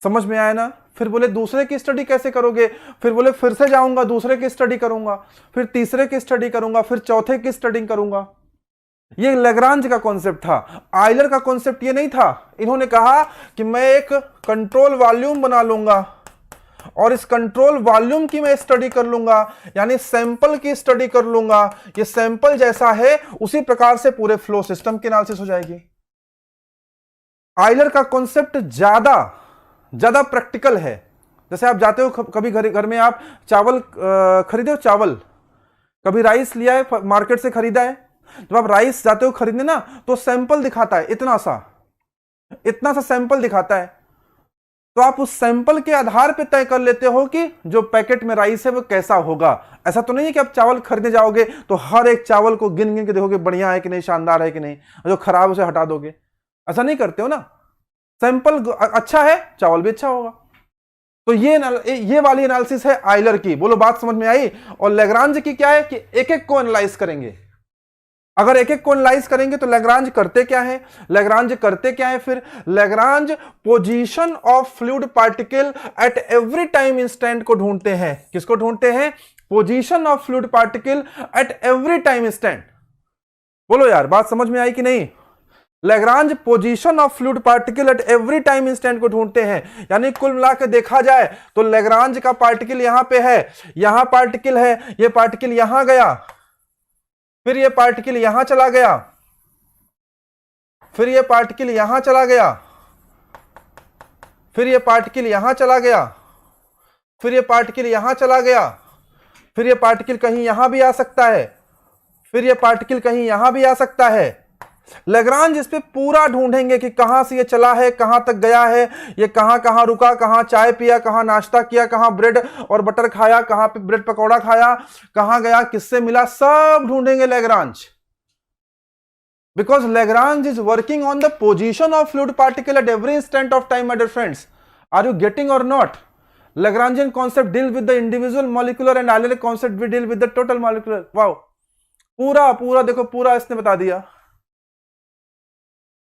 समझ में आया ना? फिर बोले दूसरे की स्टडी कैसे करोगे? फिर बोले फिर से जाऊंगा, दूसरे की स्टडी करूंगा, फिर तीसरे की स्टडी करूंगा, फिर चौथे की स्टडी करूंगा। ये लैग्रांज का कॉन्सेप्ट था। आइलर का कॉन्सेप्ट ये नहीं था। इन्होंने कहा कि मैं एक कंट्रोल वॉल्यूम बना लूंगा और इस कंट्रोल वॉल्यूम की मैं स्टडी कर लूंगा, यानी सैंपल की स्टडी कर लूंगा। ये सैंपल जैसा है उसी प्रकार से पूरे फ्लो सिस्टम की एनालिसिस हो जाएगी। आइलर का कॉन्सेप्ट ज्यादा प्रैक्टिकल है। जैसे आप जाते हो कभी घर में आप चावल खरीदे हो, चावल कभी राइस लिया है मार्केट से खरीदा है, जब आप राइस जाते हो खरीदने ना तो सैंपल दिखाता है, इतना सा सैंपल दिखाता है। तो आप उस सैंपल के आधार पर तय कर लेते हो कि जो पैकेट में राइस है वो कैसा होगा। ऐसा तो नहीं है कि आप चावल खरीदने जाओगे तो हर एक चावल को गिन गिन के देखोगे बढ़िया है कि नहीं, शानदार है कि नहीं, जो खराब है उसे हटा दोगे। ऐसा नहीं करते हो ना। सैंपल अच्छा है, चावल भी अच्छा होगा। तो ये वाली एनालिसिस है आइलर की। बोलो बात समझ में आई? और लैग्रांज की क्या है कि एक एक को एनालाइज करेंगे। अगर एक एक को एनालाइज करेंगे तो लैग्रांज करते क्या है? लैग्रांज करते क्या है? फिर Lagrange position of fluid particle at every time instant को ढूंढते हैं। किसको ढूंढते हैं? Position of fluid particle at every time instant. बोलो यार बात समझ में आई कि नहीं? Lagrange position of fluid particle at every time instant को ढूंढते हैं। यानी कुल मिलाकर देखा जाए तो लैग्रांज का पार्टिकल यहां पे है, यहां पार्टिकल है, ये पार्टिकल यहां गया, फिर ये पार्टिकल यहां चला गया, फिर ये पार्टिकल यहां चला गया, फिर ये पार्टिकल यहां चला गया, फिर ये पार्टिकल यहां चला गया, फिर ये पार्टिकल कहीं यहां भी आ सकता है, फिर ये पार्टिकल कहीं यहां भी आ सकता है। लैग्रांज इस पे पूरा ढूंढेंगे कि कहां से ये चला है, कहां तक गया है, ये कहां कहां रुका, कहां चाय पिया, कहां नाश्ता किया, कहां ब्रेड और बटर खाया, कहां पे ब्रेड पकौड़ा खाया, कहां गया, किससे मिला, सब ढूंढेंगे Lagrange. Because Lagrange is working on the position of fluid particle at every instant of time, my dear friends. Are you getting और not? Lagrangian concept deal with the individual molecular and Euler concept we deal with the total molecular. Wow, पूरा देखो, पूरा इसने बता दिया।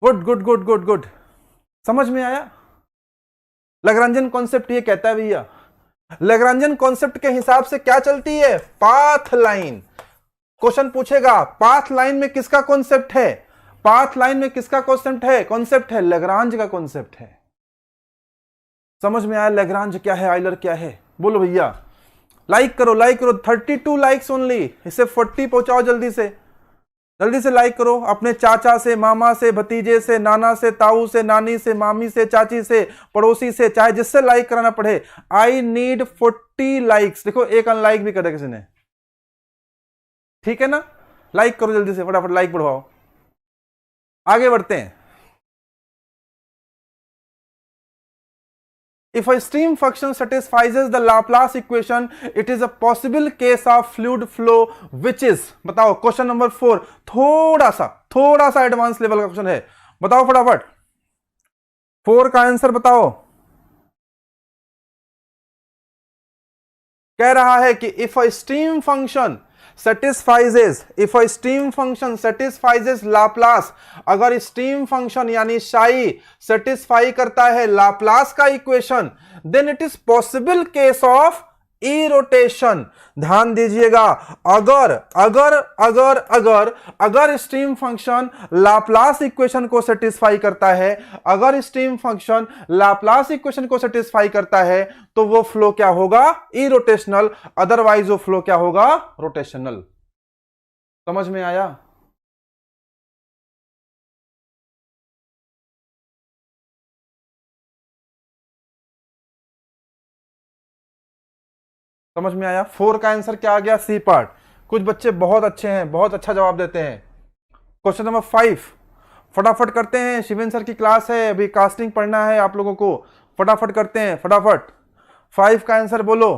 Good good good good good, समझ में आया? लैग्रांजियन कॉन्सेप्ट ये कहता है भैया, लैग्रांजियन कॉन्सेप्ट के हिसाब से क्या चलती है? Path line. क्वेश्चन पूछेगा पाथ लाइन में किसका कॉन्सेप्ट है? पाथ लाइन में किसका कॉन्सेप्ट है? लैग्रांज का कॉन्सेप्ट है। समझ में आया लैग्रांज क्या है, आइलर क्या है? बोलो भैया, लाइक करो 32 लाइक्स ओनली, इसे 40 पहुंचाओ जल्दी से लाइक करो। अपने चाचा से, मामा से, भतीजे से, नाना से, ताऊ से, नानी से, मामी से, चाची से, पड़ोसी से, चाहे जिससे लाइक कराना पड़े। I need 40 likes. देखो एक अनलाइक भी कर किसी ने, ठीक है ना? लाइक करो जल्दी से, फटाफट लाइक बढ़वाओ। आगे बढ़ते हैं। If a stream function satisfies the Laplace equation, it is a possible case of fluid flow which is, बताओ क्वेश्चन नंबर 4, थोड़ा सा एडवांस लेवल का क्वेश्चन है। बताओ फटाफट 4 का आंसर बताओ। कह रहा है कि if a stream function satisfies Laplace, अगर स्ट्रीम फंक्शन यानी साई सेटिस्फाई करता है लाप्लास का equation, then it is possible case of irrotation. ध्यान दीजिएगा, अगर अगर अगर अगर अगर स्ट्रीम फंक्शन लाप्लास इक्वेशन को सेटिस्फाई करता है, अगर स्ट्रीम फंक्शन लाप्लास इक्वेशन को सेटिस्फाई करता है, तो वो फ्लो क्या होगा? ई रोटेशनल, अदरवाइज वो फ्लो क्या होगा? रोटेशनल। समझ में आया? समझ में आया? 4 का आंसर क्या आ गया? C part. कुछ बच्चे बहुत अच्छे हैं, बहुत अच्छा जवाब देते हैं। क्वेश्चन नंबर 5 फटाफट करते हैं, शिवेन सर की क्लास है, अभी कास्टिंग पढ़ना है आप लोगों को, फटाफट करते हैं फटाफट। 5 का आंसर बोलो।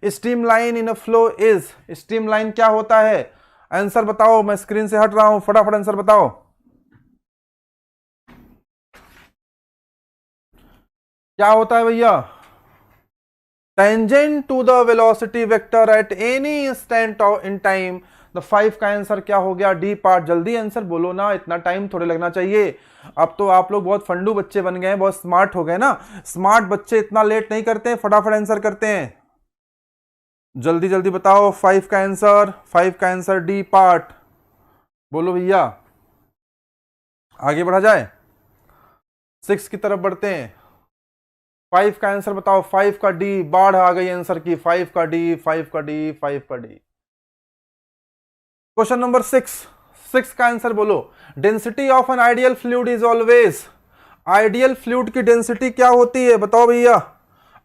Stream line in a flow is, stream line क्या होता है? आंसर बताओ, मैं स्क्रीन से हट रहा हूं, फटाफट आंसर बताओ। क्या होता है भैया? Tangent to the velocity vector at any instant in time. The 5 का आंसर क्या हो गया? D part. जल्दी आंसर बोलो ना, इतना टाइम थोड़े लगना चाहिए। अब तो आप लोग बहुत फंडू बच्चे बन गए हैं, बहुत स्मार्ट हो गए ना। स्मार्ट बच्चे इतना लेट नहीं करते हैं, फटाफट आंसर करते हैं। जल्दी जल्दी बताओ 5 का आंसर, 5 का आंसर डी पार्ट। बोलो भैया, आगे बढ़ा जाए, 6 की तरफ बढ़ते हैं। 5 का आंसर बताओ, 5 का डी, बाढ़ आ गई आंसर की। 5 का डी, 5 का डी, 5 का डी। क्वेश्चन नंबर 6 का आंसर बोलो। Density of an ideal fluid is always, ideal fluid की डेंसिटी क्या होती है? बताओ भैया।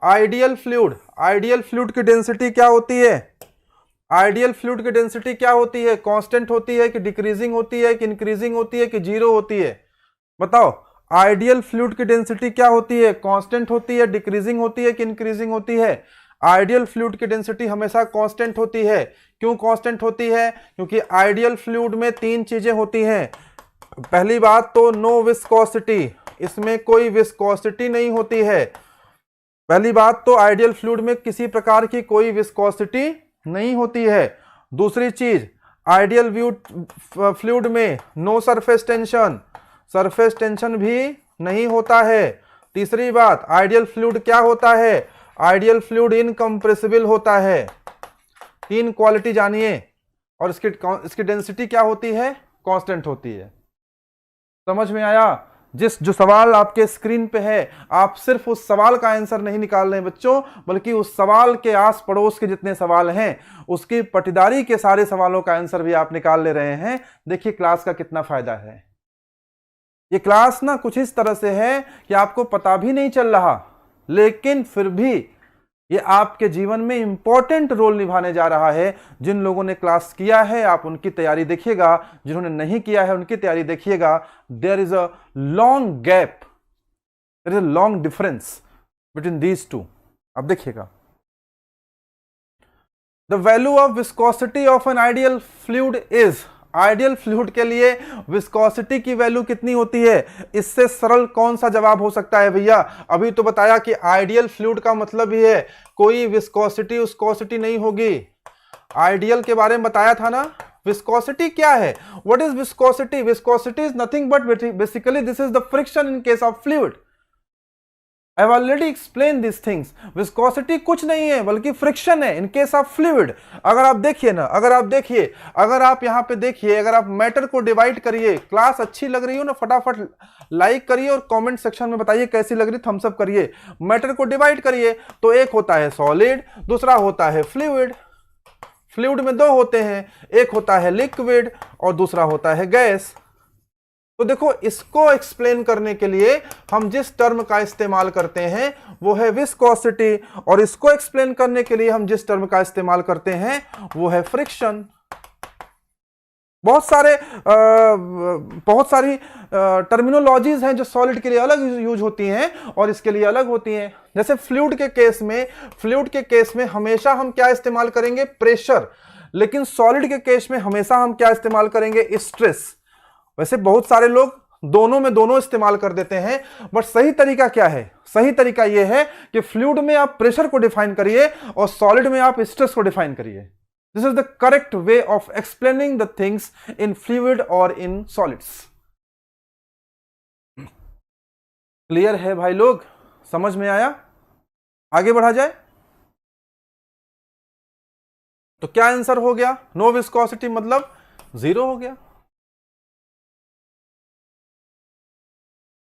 आइडियल फ्लूइड की डेंसिटी क्या होती है? आइडियल फ्लूइड की डेंसिटी क्या होती है? कांस्टेंट होती है कि डिक्रीजिंग होती है कि इंक्रीजिंग होती है कि जीरो होती है? बताओ, आइडियल फ्लूइड की डेंसिटी क्या होती है? कांस्टेंट होती है, डिक्रीजिंग होती है कि इंक्रीजिंग होती है? आइडियल फ्लूइड की डेंसिटी हमेशा कांस्टेंट होती है। क्यों कांस्टेंट होती है? क्योंकि आइडियल फ्लूइड में 3 चीजें होती हैं। पहली बात तो नो विस्कोसिटी, इसमें कोई विस्कोसिटी नहीं होती है। पहली बात तो आइडियल फ्लूइड में किसी प्रकार की कोई विस्कोसिटी नहीं होती है। दूसरी चीज, आइडियल फ्लूइड में no surface tension, surface tension भी नहीं होता है। तीसरी बात, आइडियल फ्लूइड क्या होता है? आइडियल फ्लूइड इनकम्प्रेसिबल होता है। 3 क्वालिटी जानिए, और इसकी डेंसिटी क्या होती है? कांस्टेंट होती है। समझ में आया? जो सवाल आपके स्क्रीन पे है, आप सिर्फ उस सवाल का आंसर नहीं निकाल रहे हैं बच्चों, बल्कि उस सवाल के आस पड़ोस के जितने सवाल हैं, उसकी पटीदारी के सारे सवालों का आंसर भी आप निकाल ले रहे हैं। देखिए क्लास का कितना फायदा है। ये क्लास ना कुछ इस तरह से है कि आपको पता भी नहीं चल रहा, लेकिन फिर भी ये आपके जीवन में इंपॉर्टेंट रोल निभाने जा रहा है। जिन लोगों ने क्लास किया है आप उनकी तैयारी देखिएगा, जिन्होंने नहीं किया है उनकी तैयारी देखिएगा। There is a long gap, there is a long difference between these two. अब देखिएगा, the value of viscosity of an ideal fluid is, ideal fluid के लिए विस्कोसिटी की वैल्यू कितनी होती है? इससे सरल कौन सा जवाब हो सकता है भैया? अभी तो बताया कि आइडियल फ्लूइड का मतलब ही है कोई विस्कोसिटी उसकोसिटी नहीं होगी। आइडियल के बारे में बताया था ना। विस्कोसिटी क्या है? What is viscosity? Viscosity is nothing but basically this is the friction in case of fluid. I have already explain this things. Viscosity कुछ नहीं है बल्कि फ्रिक्शन है इन केस ऑफ फ्लूइड। अगर आप देखिए ना, अगर आप यहाँ पे देखिए, अगर आप मैटर को डिवाइड करिए, क्लास अच्छी लग रही हो ना, फटाफट लाइक करिए और कमेंट सेक्शन में बताइए कैसी लग रही, थम्स अप करिए। मैटर को डिवाइड करिए तो एक होता है सॉलिड, दूसरा होता है फ्लूइड। फ्लूइड में 2 होते हैं, एक होता है लिक्विड और दूसरा होता है गैस। तो देखो, इसको एक्सप्लेन करने के लिए हम जिस टर्म का इस्तेमाल करते हैं वो है विस्कोसिटी, और इसको एक्सप्लेन करने के लिए हम जिस टर्म का इस्तेमाल करते हैं वो है फ्रिक्शन। बहुत सारी टर्मिनोलॉजीज हैं जो सॉलिड के लिए अलग यूज होती हैं और इसके लिए अलग होती हैं। जैसे फ्लूइड के केस में हमेशा हम क्या इस्तेमाल करेंगे? प्रेशर। लेकिन सॉलिड के केस में हमेशा हम क्या इस्तेमाल करेंगे? स्ट्रेस। वैसे बहुत सारे लोग दोनों में दोनों इस्तेमाल कर देते हैं, बट सही तरीका क्या है? सही तरीका यह है कि फ्लूइड में आप प्रेशर को डिफाइन करिए और सॉलिड में आप स्ट्रेस को डिफाइन करिए। This is the correct way of explaining the things in fluid और इन सॉलिड्स। क्लियर है भाई लोग? समझ में आया? आगे बढ़ा जाए। तो क्या आंसर हो गया? नो विस्कोसिटी मतलब 0 हो गया।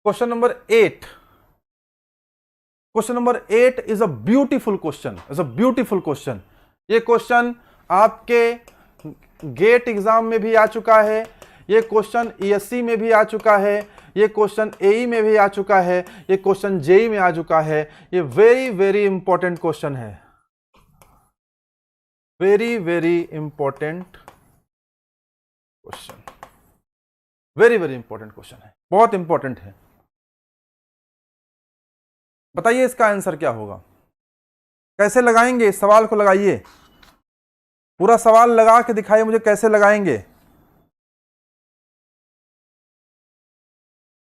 Question number 8। Question number 8 is a beautiful question, is a beautiful question. ये क्वेश्चन आपके गेट एग्जाम में भी आ चुका है, ये क्वेश्चन ईएससी में भी आ चुका है, ये क्वेश्चन एई में भी आ चुका है, ये क्वेश्चन जेई में आ चुका है। ये वेरी वेरी इंपॉर्टेंट क्वेश्चन है, very very important question, very very important question है, बहुत इंपॉर्टेंट है। बताइए इसका आंसर क्या होगा? कैसे लगाएंगे इस सवाल को? लगाइए, पूरा सवाल लगा के दिखाइए मुझे कैसे लगाएंगे।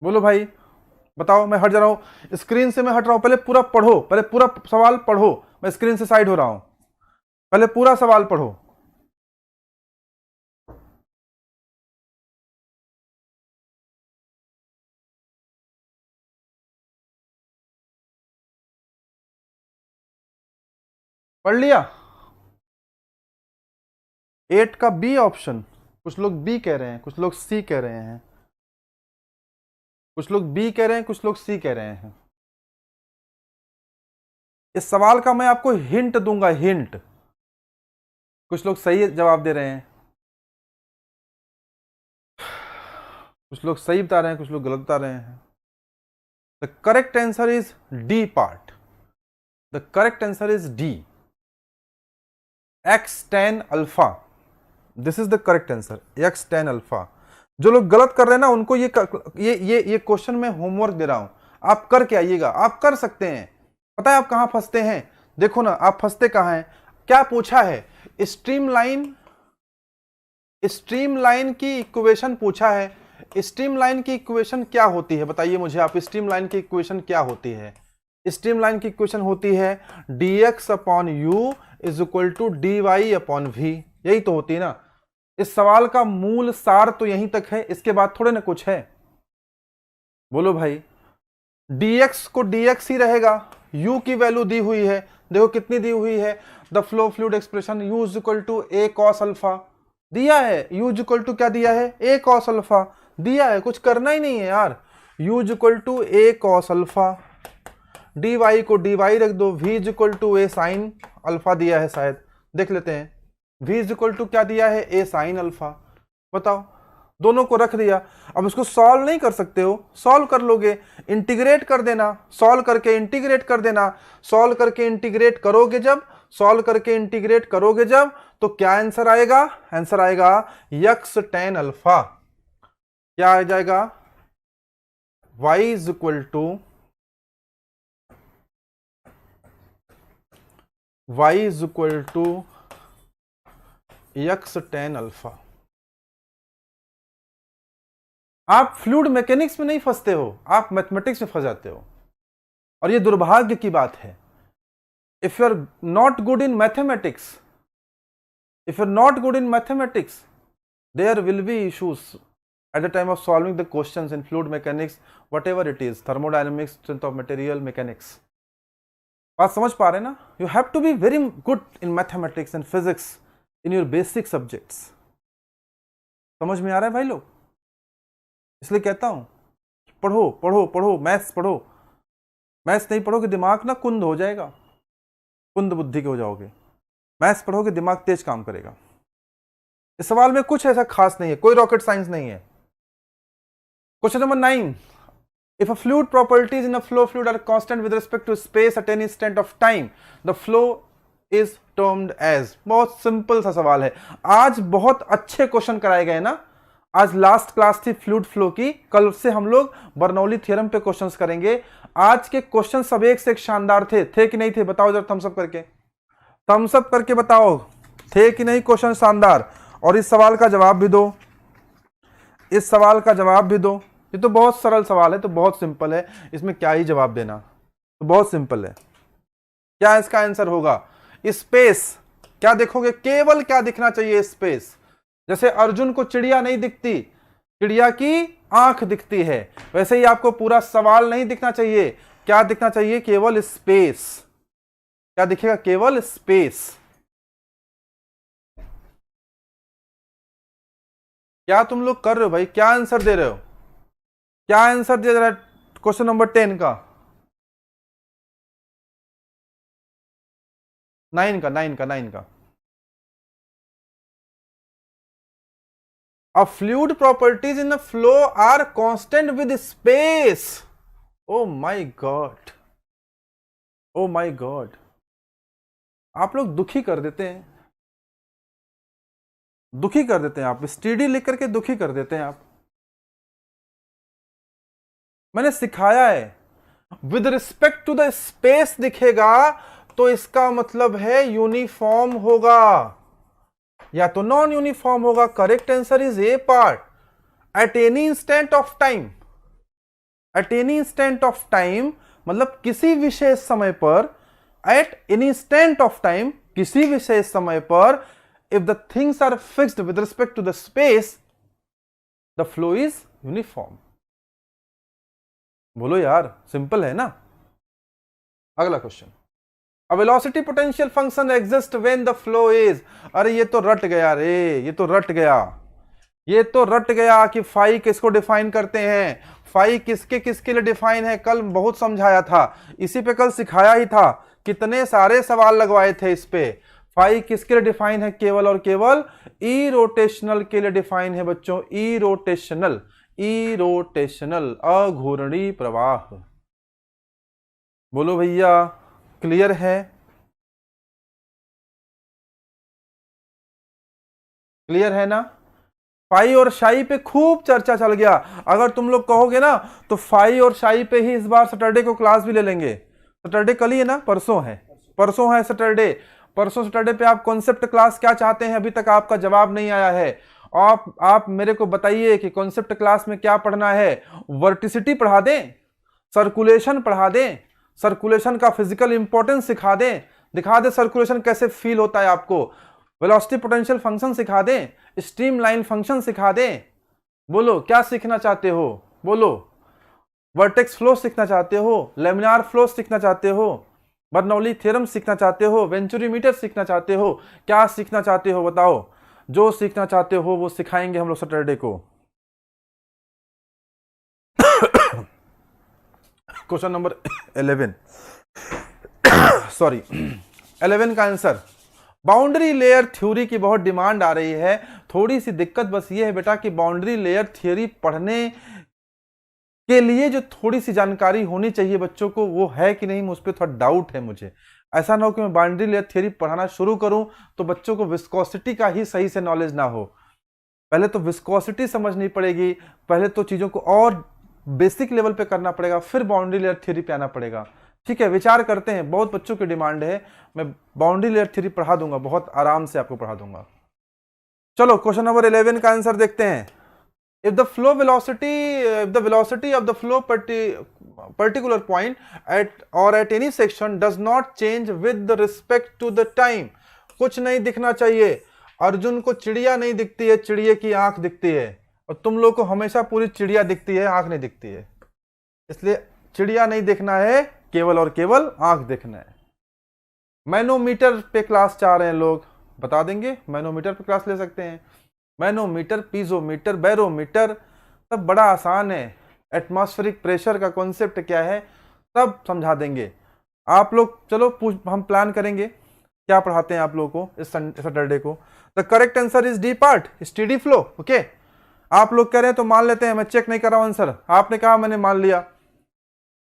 बोलो भाई, बताओ। मैं हट जा रहा हूं, स्क्रीन से मैं हट रहा हूं। पहले पूरा पढ़ो, पहले पूरा सवाल पढ़ो। मैं स्क्रीन से साइड हो रहा हूं, पहले पूरा सवाल पढ़ो। पढ़ लिया? 8 का बी ऑप्शन, कुछ लोग बी कह रहे हैं, कुछ लोग सी कह रहे हैं, कुछ लोग बी कह रहे हैं, कुछ लोग सी कह रहे हैं। इस सवाल का मैं आपको हिंट दूंगा, हिंट। कुछ लोग सही जवाब दे रहे हैं, कुछ लोग सही बता रहे हैं, कुछ लोग गलत बता रहे हैं। The correct answer is D part. The correct answer is D, x tan alpha. This is the correct answer, x tan alpha. जो लोग गलत कर रहे हैं ना, उनको ये क्वेश्चन मैं होमवर्क दे रहा हूं, आप करके आइएगा। आप कर सकते हैं। पता है आप कहां फंसते हैं? देखो ना, आप फंसते कहां हैं। क्या पूछा है? स्ट्रीमलाइन, स्ट्रीमलाइन की इक्वेशन पूछा है। स्ट्रीमलाइन की इक्वेशन क्या होती है? बताइए मुझे आप, स्ट्रीमलाइन की इक्वेशन क्या होती है? स्ट्रीमलाइन की इक्वेशन होती है dx upon u is equal to dy upon v. यही तो होती है ना। इस सवाल का मूल सार तो यहीं तक है, इसके बाद थोड़े ना कुछ है। बोलो भाई, dx को dx ही रहेगा। u की वैल्यू दी हुई है, देखो कितनी दी हुई है। The flow fluid expression u is equal to a cos alpha दिया है। u इज इक्वल टू क्या दिया है? a cos अल्फा दिया है। कुछ करना ही नहीं है यार। u is equal to a cos alpha, dy को dy रख दो, v is equal to a sin alpha दिया है शायद, देख लेते हैं। v इज इक्वल टू क्या दिया है? a sin alpha. बताओ, दोनों को रख दिया। अब इसको सॉल्व नहीं कर सकते हो? सॉल्व कर लोगे, इंटीग्रेट कर देना, सॉल्व करके इंटीग्रेट कर देना। सॉल्व करके इंटीग्रेट करोगे जब, सॉल्व करके इंटीग्रेट करोगे जब, तो क्या आंसर आएगा? आंसर आएगा x tan अल्फा। क्या आ जाएगा? y is equal to x tan alpha. आप फ्लूइड मैकेनिक्स में नहीं फंसते हो, आप मैथमेटिक्स में फंस जाते हो, और ये दुर्भाग्य की बात है। If you are not good in mathematics, if you are not good in mathematics, there will be issues at the time of solving the questions in fluid mechanics, whatever it is, thermodynamics, strength of material, mechanics. बात समझ पा रहे हैं ना? You have to be very good in mathematics and physics in your basic subjects. समझ में आ रहा है भाई लोग? इसलिए कहता हूं, पढ़ो पढ़ो पढ़ो, मैथ्स पढ़ो। मैथ्स नहीं पढ़ोगे दिमाग ना कुंद हो जाएगा, कुंद बुद्धि के हो जाओगे। मैथ्स पढ़ोगे दिमाग तेज काम करेगा। इस सवाल में कुछ ऐसा खास नहीं है, कोई रॉकेट साइंस नहीं है। Question number 9. If a fluid properties in a flow fluid are constant with respect to space at any instant of time, the flow is termed as. बहुत सिंपल सा सवाल है। आज बहुत अच्छे क्वेश्चन कराए गए ना। आज लास्ट क्लास थी फ्लूइड फ्लो की, कल से हम लोग बर्नौली थ्योरम पे क्वेश्चंस करेंगे। आज के क्वेश्चन सब एक से एक शानदार थे कि नहीं थे? बताओ जरा, थम्स अप करके, थम्स अप करके बताओ, थे कि नहीं क्वेश्चन शानदार? और इस सवाल का जवाब भी दो, इस सवाल का जवाब भी दो। ये तो बहुत सरल सवाल है, तो बहुत सिंपल है, इसमें क्या ही जवाब देना, तो बहुत सिंपल है। क्या इसका आंसर होगा? स्पेस। क्या देखोगे? केवल क्या दिखना चाहिए? स्पेस। जैसे अर्जुन को चिड़िया नहीं दिखती, चिड़िया की आंख दिखती है, वैसे ही आपको पूरा सवाल नहीं दिखना चाहिए। क्या दिखना चाहिए? केवल स्पेस। क्या दिखेगा? केवल स्पेस। क्या तुम लोग कर रहे हो भाई? क्या आंसर दे रहे हो? क्या आंसर दे रहा है क्वेश्चन नंबर 10 का? 9 का। A fluid properties in a flow are constant with space. Oh my god. Oh my god. आप लोग दुखी कर देते हैं, दुखी कर देते हैं आप, स्टडी लिख करके दुखी कर देते हैं आप। मैंने सिखाया है with respect to the space दिखेगा तो इसका मतलब है यूनिफॉर्म होगा या तो नॉन यूनिफॉर्म होगा। Correct answer is A part. At any instant of time, at any instant of time मतलब किसी विशेष समय पर, at any instant of time किसी विशेष समय पर, if the things are fixed with respect to the space, the flow is uniform. बोलो यार, सिंपल है ना। अगला question, a velocity potential function exists when the flow is, अरे ये तो रट गया रे, ये तो रट गया, ये तो रट गया कि फाई किसको डिफाइन करते हैं, फाई किसके किसके लिए डिफाइन है। कल बहुत समझाया था, इसी पे कल सिखाया ही था, कितने सारे सवाल लगवाए थे इस पे। फाई किसके लिए डिफाइन है? केवल और केवल ई रोटेशनल के लिए डिफाइन है बच्चों। ई रोटेशनल, ई रोटेशनल, अघूर्णी प्रवाह। बोलो भैया, क्लियर है? क्लियर है ना? फाई और शाई पे खूब चर्चा चल गया। अगर तुम लोग कहोगे ना तो फाई और शाई पे ही इस बार सैटरडे को क्लास भी ले लेंगे। सैटरडे कल ही है ना? परसों है, परसों है सैटरडे। परसों सैटरडे पे आप कॉन्सेप्ट क्लास क्या चाहते हैं? अभी तक आपका जवाब नहीं आया है। आप मेरे को बताइए कि कॉन्सेप्ट क्लास में क्या पढ़ना है। वर्टिसिटी पढ़ा दें, सर्कुलेशन पढ़ा दें, सर्कुलेशन का फिजिकल इंपॉर्टेंस सिखा दें, दिखा दें सर्कुलेशन कैसे फील होता है आपको, वेलोसिटी पोटेंशियल फंक्शन सिखा दें, स्ट्रीम लाइन फंक्शन सिखा दें। बोलो क्या सीखना चाहते हो? बोलो, वर्टेक्स फ्लो सीखना चाहते हो, लेमिनार फ्लो सीखना चाहते हो, बर्नौली थ्योरम सीखना चाहते हो, वेंचुरीमीटर सीखना चाहते हो, क्या सीखना चाहते हो? बताओ। जो सीखना चाहते हो वो सिखाएंगे हम लोग सैटरडे को। क्वेश्चन नंबर 11, सॉरी 11 का आंसर, बाउंड्री लेयर थ्योरी की बहुत डिमांड आ रही है। थोड़ी सी दिक्कत बस ये है बेटा कि बाउंड्री लेयर थ्योरी पढ़ने के लिए जो थोड़ी सी जानकारी होनी चाहिए बच्चों को, वो है कि नहीं, मुझ पर थोड़ा डाउट है मुझे। ऐसा ना हो कि मैं बाउंड्री लेयर थ्योरी पढ़ाना शुरू करूं तो बच्चों को विस्कोसिटी का ही सही से नॉलेज ना हो। पहले तो विस्कोसिटी समझनी पड़ेगी, पहले तो चीजों को और बेसिक लेवल पे करना पड़ेगा, फिर बाउंड्री लेयर थ्योरी पे आना पड़ेगा। ठीक है, विचार करते हैं, बहुत बच्चों की डिमांड है, मैं बाउंड्री लेयर थ्योरी पढ़ा दूंगा, बहुत आराम से आपको पढ़ा दूंगा। चलो क्वेश्चन नंबर 11 का आंसर देखते हैं। if the flow velocity, if the velocity of the flow particular point at any section does not change with the respect to the time, कुछ नहीं दिखना चाहिए। अर्जुन को चिड़िया नहीं दिखती है, चिड़िया की आंख दिखती है, और तुम लोग को हमेशा पूरी चिड़िया दिखती है, आंख नहीं दिखती है। इसलिए चिड़िया नहीं देखना है, केवल और केवल आंख देखना है। मैनोमीटर पे क्लास चाह रहे हैं लोग, बता देंगे, मैनोमीटर पे क्लास ले सकते हैं। मैनोमीटर, पीजोमीटर, बैरोमीटर, सब बड़ा आसान है। एटमॉस्फेरिक प्रेशर का कॉन्सेप्ट क्या है सब समझा देंगे आप लोग। चलो हम प्लान करेंगे क्या पढ़ाते हैं आप लोगों को इस सैटरडे को। The correct answer is D part, steady flow. Okay, आप लोग कह रहे हैं तो मान लेते हैं, मैं चेक नहीं कर रहा हूं आंसर, आपने कहा मैंने मान लिया।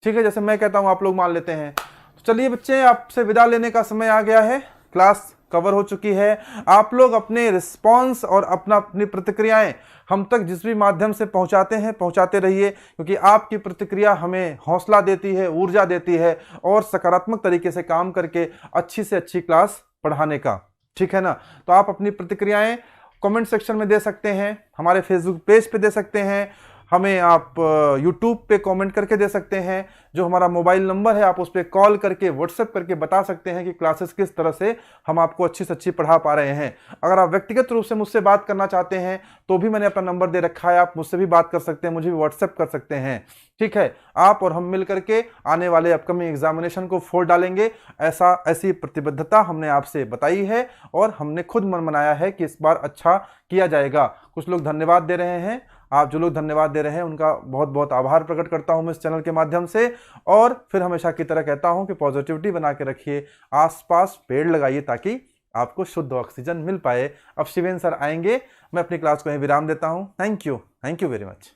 ठीक है, जैसे मैं कहता हूं आप लोग मान लेते हैं। तो चलिए बच्चे, आपसे विदा लेने का समय आ गया है, क्लास कवर हो चुकी है। आप लोग अपने रिस्पांस और अपनी प्रतिक्रियाएं हम तक जिस भी माध्यम से पहुंचाते हैं पहुंचाते रहिए, क्योंकि आपकी प्रतिक्रिया हमें हौसला देती है, ऊर्जा देती है, और सकारात्मक तरीके से काम करके अच्छी से अच्छी क्लास पढ़ाने का। ठीक है ना? तो आप अपनी प्रतिक्रियाएं कमेंट सेक्शन में दे सकते हैं, हमारे फेसबुक पेज पे दे सकते हैं, हमें आप यूट्यूब पे कमेंट करके दे सकते हैं। जो हमारा मोबाइल नंबर है आप उस पर कॉल करके व्हाट्सएप करके बता सकते हैं कि क्लासेस किस तरह से हम आपको अच्छी से अच्छी पढ़ा पा रहे हैं। अगर आप व्यक्तिगत रूप से मुझसे बात करना चाहते हैं तो भी मैंने अपना नंबर दे रखा है, आप मुझसे भी बात कर सकते हैं, मुझे भी व्हाट्सएप कर सकते हैं। ठीक है, आप और हम मिल करके आने वाले अपकमिंग एग्जामिनेशन को फोड़ डालेंगे, ऐसी प्रतिबद्धता हमने आपसे बताई है और हमने खुद मन बनाया है कि इस बार अच्छा किया जाएगा। कुछ लोग धन्यवाद दे रहे हैं, आप जो लोग धन्यवाद दे रहे हैं उनका बहुत बहुत आभार प्रकट करता हूं मैं इस चैनल के माध्यम से। और फिर हमेशा की तरह कहता हूं कि पॉजिटिविटी बना के रखिए, आसपास पेड़ लगाइए ताकि आपको शुद्ध ऑक्सीजन मिल पाए। अब शिवेन सर आएंगे, मैं अपनी क्लास को यहीं विराम देता हूं। Thank you very much.